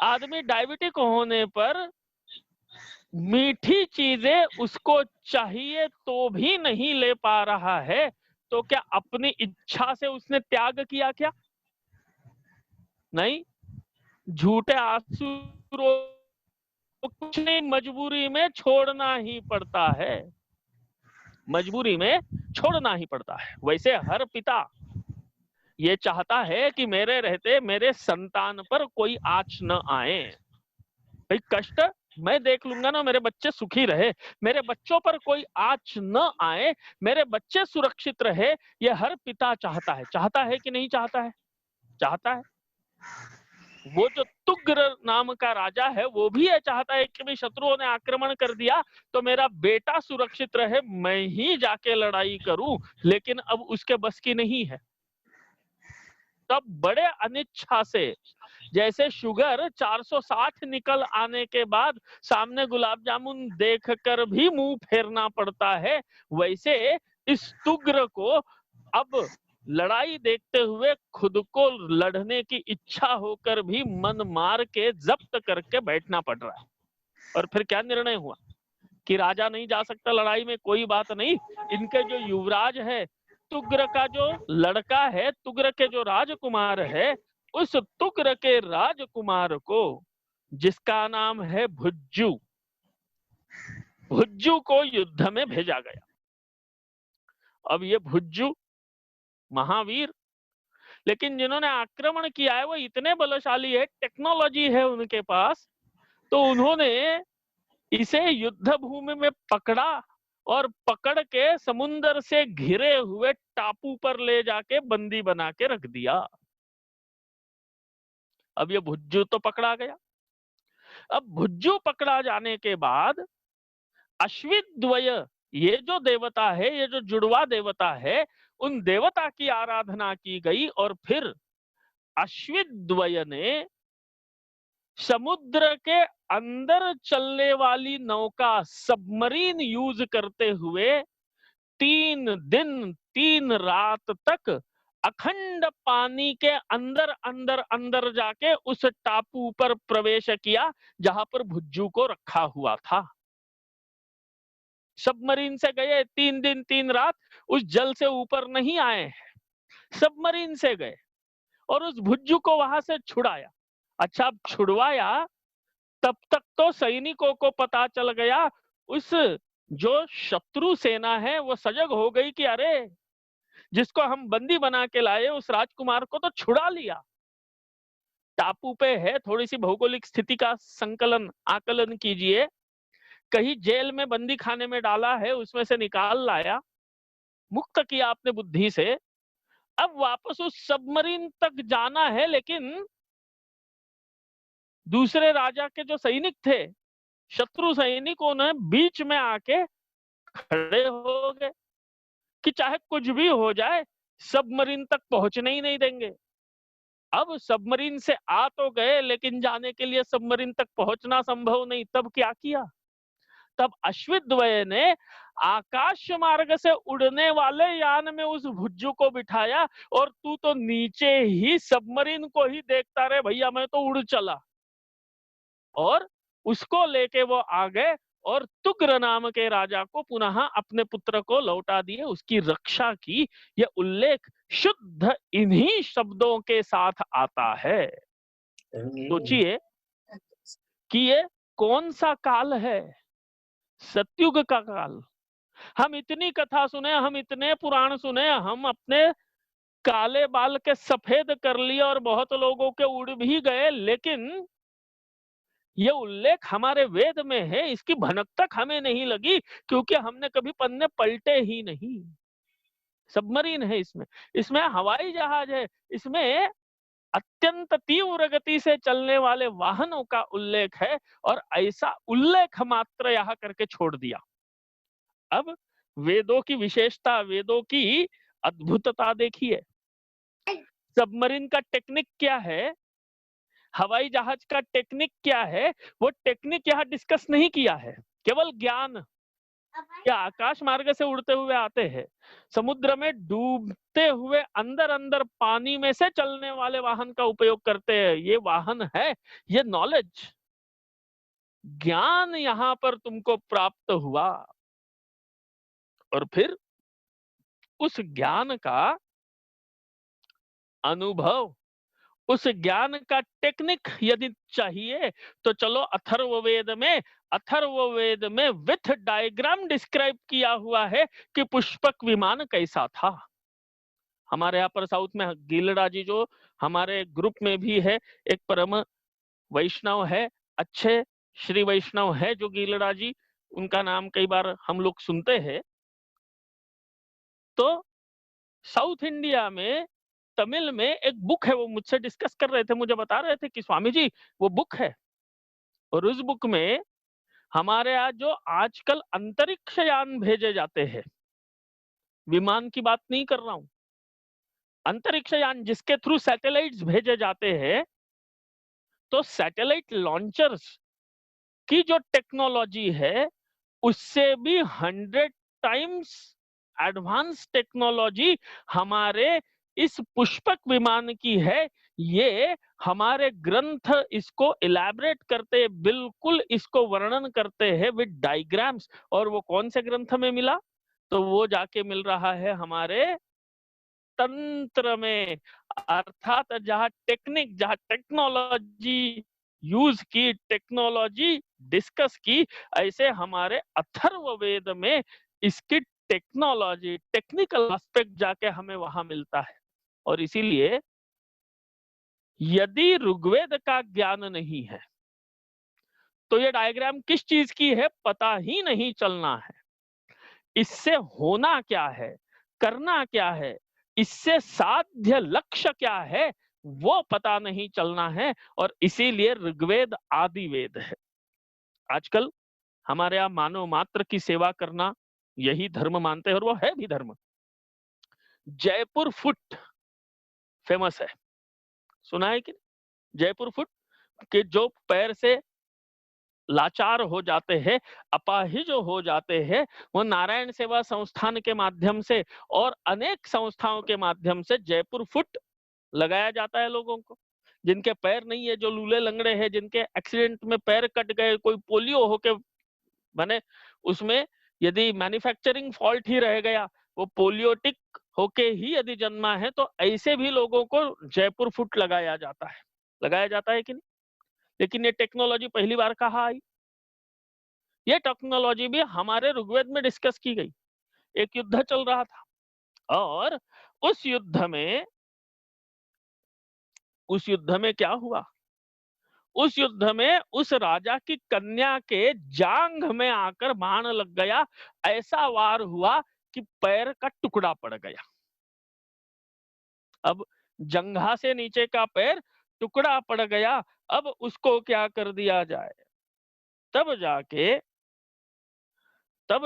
आदमी डायबिटिक होने पर मीठी चीजें उसको चाहिए तो भी नहीं ले पा रहा है, तो क्या अपनी इच्छा से उसने त्याग किया क्या? नहीं, झूठे आंसू कुछ नहीं, मजबूरी में छोड़ना ही पड़ता है, मजबूरी में छोड़ना ही पड़ता है। वैसे हर पिता ये चाहता है कि मेरे रहते मेरे संतान पर कोई आंच न आए। भाई कष्ट मैं देख लूंगा ना, मेरे बच्चे सुखी रहे, मेरे बच्चों पर कोई आंच न आए, मेरे बच्चे सुरक्षित रहे, ये हर पिता चाहता है। चाहता है कि नहीं चाहता है? चाहता है। वो जो तुग्र नाम का राजा है, वो भी ये चाहता है कि भाई शत्रुओं ने आक्रमण कर दिया तो मेरा बेटा सुरक्षित रहे, मैं ही जाके लड़ाई करूं, लेकिन अब उसके बस की नहीं है। तब बड़े अनिच्छा से जैसे शुगर 460 निकल आने के बाद सामने गुलाब जामुन देखकर भी मुंह फेरना पड़ता है, वैसे इस तुग्र को अब लड़ाई देखते हुए खुद को लड़ने की इच्छा होकर भी मन मार के जब्त करके बैठना पड़ रहा है। और फिर क्या निर्णय हुआ कि राजा नहीं जा सकता लड़ाई में, कोई बात नहीं, इनके जो युवराज है, तुग्र का जो लड़का है, तुग्र के जो राजकुमार है, उस तुग्र के राजकुमार को, जिसका नाम है भुज्जू, भुज्जू को युद्ध में भेजा गया। अब ये भुज्जू महावीर, लेकिन जिन्होंने आक्रमण किया है वो इतने बलशाली है, टेक्नोलॉजी है उनके पास, तो उन्होंने इसे युद्ध भूमि में पकड़ा और पकड़ के समुद्र से घिरे हुए टापू पर ले जाके बंदी बना के रख दिया। अब ये भुज्जू तो पकड़ा गया। अब भुज्जू पकड़ा जाने के बाद अश्विद्वय, ये जो देवता है, ये जो जुड़वा देवता है, उन देवता की आराधना की गई और फिर अश्विद्वय ने समुद्र के अंदर चलने वाली नौका, सबमरीन यूज करते हुए 3 दिन 3 रात तक अखंड पानी के अंदर अंदर अंदर जाके उस टापू पर प्रवेश किया जहां पर भुज्जू को रखा हुआ था। सबमरीन से गए, 3 दिन 3 रात उस जल से ऊपर नहीं आए, सबमरीन से गए और उस भुज्जू को वहां से छुड़ाया। अच्छा, अब छुड़वाया तब तक तो सैनिकों को पता चल गया, उस जो शत्रु सेना है वो सजग हो गई कि अरे, जिसको हम बंदी बना के लाए उस राजकुमार को तो छुड़ा लिया। टापू पे है, थोड़ी सी भौगोलिक स्थिति का संकलन आकलन कीजिए, कहीं जेल में बंदी खाने में डाला है, उसमें से निकाल लाया, मुक्त किया आपने बुद्धि से, अब वापस उस सबमरीन तक जाना है, लेकिन दूसरे राजा के जो सैनिक थे, शत्रु सैनिकों ने बीच में आके खड़े हो गए कि चाहे कुछ भी हो जाए सबमरीन तक पहुंचने ही नहीं देंगे। अब सबमरीन से आ तो गए, लेकिन जाने के लिए सबमरीन तक पहुंचना संभव नहीं। तब क्या किया? तब अश्विद्वय ने आकाश मार्ग से उड़ने वाले यान में उस भुज्जू को बिठाया और तू तो नीचे ही सबमरीन को ही देखता रहे भैया, मैं तो उड़ चला, और उसको लेके वो आ गए और तुग्र नाम के राजा को पुनः अपने पुत्र को लौटा दिए, उसकी रक्षा की। यह उल्लेख शुद्ध इन्हीं शब्दों के साथ आता है। सोचिए कि ये कौन सा काल है? सतयुग का काल। हम इतनी कथा सुने, हम इतने पुराण सुने, हम अपने काले बाल के सफेद कर लिए और बहुत लोगों के उड़ भी गए, लेकिन ये उल्लेख हमारे वेद में है, इसकी भनक तक हमें नहीं लगी क्योंकि हमने कभी पन्ने पलटे ही नहीं। सबमरीन है इसमें, इसमें हवाई जहाज है, इसमें अत्यंत तीव्र गति से चलने वाले वाहनों का उल्लेख है, और ऐसा उल्लेख मात्र यहां करके छोड़ दिया। अब वेदों की विशेषता, वेदों की अद्भुतता देखिए। सबमरीन का टेक्निक क्या है, हवाई जहाज का टेक्निक क्या है, वो टेक्निक यहाँ डिस्कस नहीं किया है। केवल ज्ञान, या आकाश मार्ग से उड़ते हुए आते हैं, समुद्र में डूबते हुए अंदर अंदर पानी में से चलने वाले वाहन का उपयोग करते हैं, ये वाहन है, ये नॉलेज, ज्ञान यहां पर तुमको प्राप्त हुआ। और फिर उस ज्ञान का अनुभव, उस ज्ञान का टेक्निक यदि चाहिए तो चलो अथर्ववेद में विथ डायग्राम डिस्क्राइब किया हुआ है कि पुष्पक विमान कैसा था। हमारे यहाँ पर साउथ में गीलड़ा जी, जो हमारे ग्रुप में भी है, एक परम वैष्णव है, अच्छे श्री वैष्णव है जो गीलड़ा जी, उनका नाम कई बार हम लोग सुनते हैं। तो साउथ इंडिया में तमिल में एक बुक है, वो मुझसे डिस्कस कर रहे थे, मुझे बता रहे थे कि स्वामी जी वो बुक है, और उस बुक में हमारे यहाँ जो आजकल अंतरिक्ष यान भेजे जाते हैं, विमान की बात नहीं कर रहा हूं, अंतरिक्ष यान जिसके थ्रू सैटेलाइट्स भेजे जाते हैं, तो सैटेलाइट लॉन्चर्स की जो टेक्नोलॉजी है उससे भी 100 टाइम्स एडवांस टेक्नोलॉजी हमारे इस पुष्पक विमान की है। ये हमारे ग्रंथ इसको इलैबोरेट करते हैं, बिल्कुल इसको वर्णन करते हैं विद डायग्राम्स। और वो कौन से ग्रंथ में मिला? तो वो जाके मिल रहा है हमारे तंत्र में, अर्थात जहां टेक्नोलॉजी यूज की, टेक्नोलॉजी डिस्कस की, ऐसे हमारे अथर्ववेद में इसकी टेक्नोलॉजी, टेक्निकल एस्पेक्ट जाके हमें वहां मिलता है। और इसीलिए यदि ऋग्वेद का ज्ञान नहीं है तो ये डायग्राम किस चीज की है पता ही नहीं चलना है। इससे होना क्या है, करना क्या है, इससे साध्य लक्ष्य क्या है, वो पता नहीं चलना है। और इसीलिए ऋग्वेद आदि वेद है। आजकल हमारे यहाँ मानव मात्र की सेवा करना यही धर्म मानते हैं, और वो है भी धर्म। जयपुर फुट फेमस है, सुना है कि नहीं? जयपुर फुट के जो पैर से लाचार हो जाते हैं, अपाहिज हो जाते हैं, वो नारायण सेवा संस्थान के माध्यम से और अनेक संस्थाओं के माध्यम से जयपुर फुट लगाया जाता है लोगों को। जिनके पैर नहीं है, जो लूले लंगड़े हैं, जिनके एक्सीडेंट में पैर कट गए, कोई पोलियो होके बने, उसमें यदि मैन्युफैक्चरिंग फॉल्ट ही रह गया, वो पोलियोटिक होके ही यदि जन्मा है, तो ऐसे भी लोगों को जयपुर फुट लगाया जाता है। लगाया जाता है कि नहीं? लेकिन ये टेक्नोलॉजी पहली बार कहाँ आई? ये टेक्नोलॉजी भी हमारे ऋग्वेद में डिस्कस की गई। एक युद्ध चल रहा था, और उस युद्ध में क्या हुआ? उस युद्ध में उस राजा की कन्या के जांघ में आकर बाण लग गया। ऐसा वार हुआ कि पैर का टुकड़ा पड़ गया। अब जंघा से नीचे का पैर टुकड़ा पड़ गया, अब उसको क्या कर दिया जाए? तब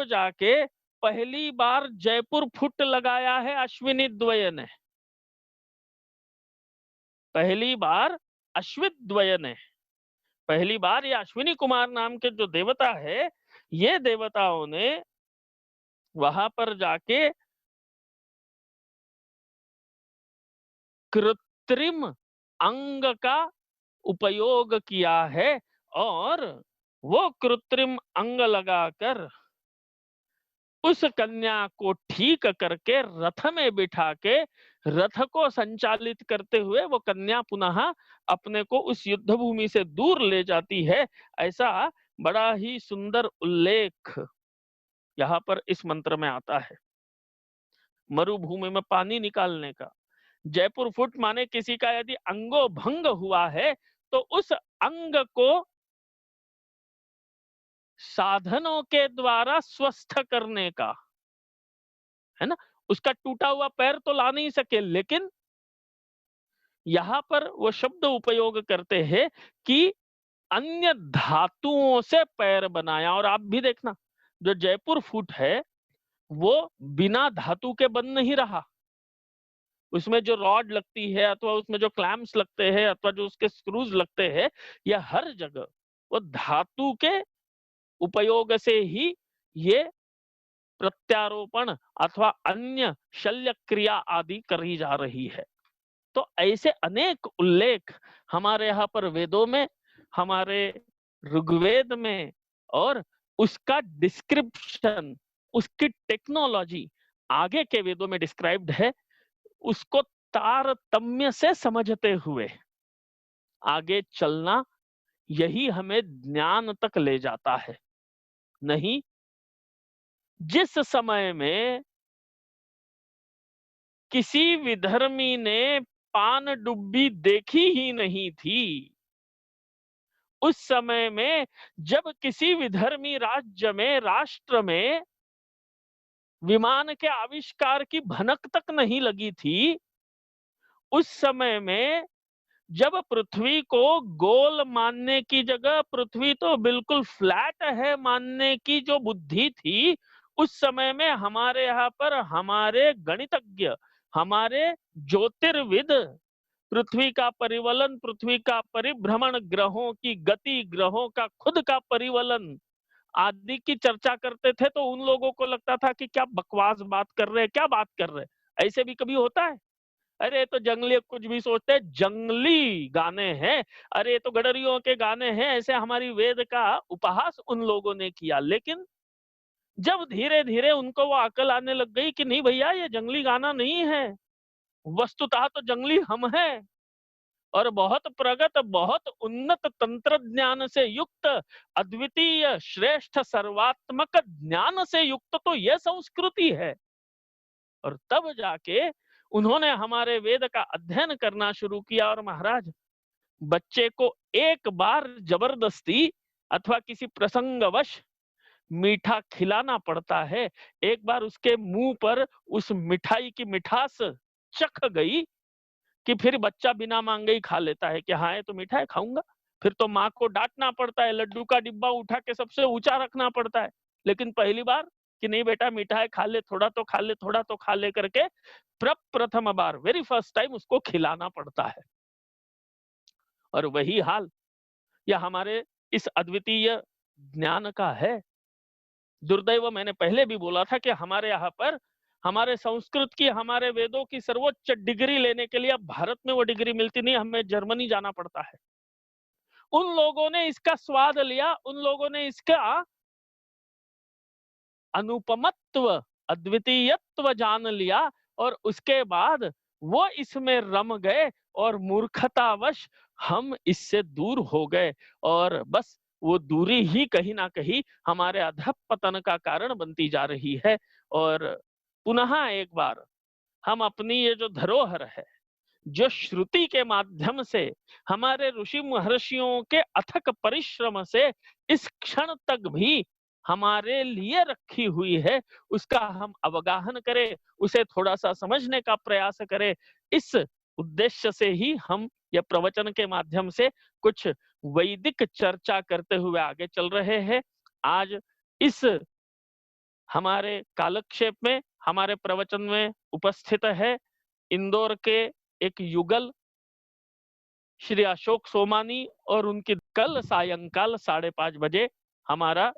जाके पहली बार जयपुर फुट लगाया है अश्विनी द्वय ने। पहली बार अश्वित द्वय ने, पहली बार ये अश्विनी कुमार नाम के जो देवता है, ये देवताओं ने वहां पर जाके कृत्रिम अंग का उपयोग किया है, और वो कृत्रिम अंग लगाकर उस कन्या को ठीक करके रथ में बिठा के, रथ को संचालित करते हुए वो कन्या पुनः अपने को उस युद्ध भूमि से दूर ले जाती है। ऐसा बड़ा ही सुंदर उल्लेख यहाँ पर इस मंत्र में आता है, मरुभूमि में पानी निकालने का। जयपुर फुट माने किसी का यदि अंगो भंग हुआ है, तो उस अंग को साधनों के द्वारा स्वस्थ करने का, है ना। उसका टूटा हुआ पैर तो ला नहीं सके, लेकिन यहां पर वो शब्द उपयोग करते हैं कि अन्य धातुओं से पैर बनाया। और आप भी देखना, जो जयपुर फुट है वो बिना धातु के बन नहीं रहा। उसमें जो रॉड लगती है, अथवा उसमें जो क्लैम्प्स लगते हैं, अथवा जो उसके स्क्रूज लगते हैं, यह हर जगह वो धातु के उपयोग से ही ये प्रत्यारोपण अथवा अन्य शल्य क्रिया आदि करी जा रही है। तो ऐसे अनेक उल्लेख हमारे यहाँ पर वेदों में, हमारे ऋग्वेद में, और उसका डिस्क्रिप्शन, उसकी टेक्नोलॉजी आगे के वेदों में डिस्क्राइब्ड है। उसको तारतम्य से समझते हुए आगे चलना, यही हमें ज्ञान तक ले जाता है। नहीं, जिस समय में किसी विधर्मी ने पान डुब्बी देखी ही नहीं थी, उस समय में जब किसी विधर्मी राज्य में, राष्ट्र में विमान के आविष्कार की भनक तक नहीं लगी थी, उस समय में जब पृथ्वी को गोल मानने की जगह पृथ्वी तो बिल्कुल फ्लैट है मानने की जो बुद्धि थी, उस समय में हमारे यहाँ पर हमारे गणितज्ञ, हमारे ज्योतिर्विद पृथ्वी का परिवलन, पृथ्वी का परिभ्रमण, ग्रहों की गति, ग्रहों का खुद का परिवलन आदि की चर्चा करते थे, तो उन लोगों को लगता था कि क्या बकवास बात कर रहे हैं, क्या बात कर रहे हैं, ऐसे भी कभी होता है? अरे ये तो जंगली कुछ भी सोचते हैं, जंगली गाने हैं, अरे ये तो गडरियों के गाने हैं, ऐसे हमारी वेद का उपहास उन लोगों ने किया। लेकिन जब धीरे धीरे उनको वो अकल आने लग गई कि नहीं भैया, ये जंगली गाना नहीं है, वस्तुतः तो जंगली हम हैं, और बहुत प्रगत, बहुत उन्नत तंत्र ज्ञान से युक्त, अद्वितीय श्रेष्ठ सर्वात्मक ज्ञान से युक्त तो यह संस्कृति है। और तब जाके उन्होंने हमारे वेद का अध्ययन करना शुरू किया। और महाराज, बच्चे को एक बार जबरदस्ती अथवा किसी प्रसंगवश मीठा खिलाना पड़ता है। एक बार उसके मुंह पर उस मिठाई की मिठास चख गई कि फिर बच्चा बिना मांगे ही खा लेता है कि हाँ ये तो मीठा है, खाऊंगा। फिर तो माँ को डांटना पड़ता है, लड्डू का डिब्बा उठा के सबसे ऊंचा रखना पड़ता है। लेकिन पहली बार कि नहीं बेटा मीठा है, खा ले, थोड़ा तो खा ले, थोड़ा तो खा ले करके प्रथम बार, वेरी फर्स्ट टाइम उसको खिलाना पड़ता है। और वही हाल यह हमारे इस अद्वितीय ज्ञान का है। दुर्दैव, मैंने पहले भी बोला था कि हमारे यहाँ पर हमारे संस्कृत की, हमारे वेदों की सर्वोच्च डिग्री लेने के लिए अब भारत में वो डिग्री मिलती नहीं, हमें जर्मनी जाना पड़ता है। उन लोगों ने इसका स्वाद लिया, उन लोगों ने इसका अनुपमत्व, अद्वितीयत्व जान लिया, और उसके बाद वो इसमें रम गए, और मूर्खतावश हम इससे दूर हो गए। और बस वो दूरी ही कहीं ना कहीं हमारे अधःपतन का कारण बनती जा रही है। और पुनः एक बार हम अपनी ये जो धरोहर है, जो श्रुति के माध्यम से हमारे ऋषि महर्षियों के अथक परिश्रम से इस क्षण तक भी हमारे लिए रखी हुई है, उसका हम अवगाहन करें, उसे थोड़ा सा समझने का प्रयास करें। इस उद्देश्य से ही हम यह प्रवचन के माध्यम से कुछ वैदिक चर्चा करते हुए आगे चल रहे हैं। आज इस हमारे कालक्षेप में, हमारे प्रवचन में उपस्थित है इंदौर के एक युगल श्री अशोक सोमानी, और उनकी कल सायंकाल 5:30 बजे हमारा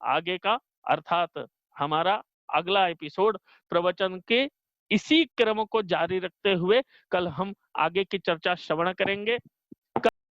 आगे का, अर्थात हमारा अगला एपिसोड प्रवचन के इसी क्रम को जारी रखते हुए कल हम आगे की चर्चा श्रवण करेंगे।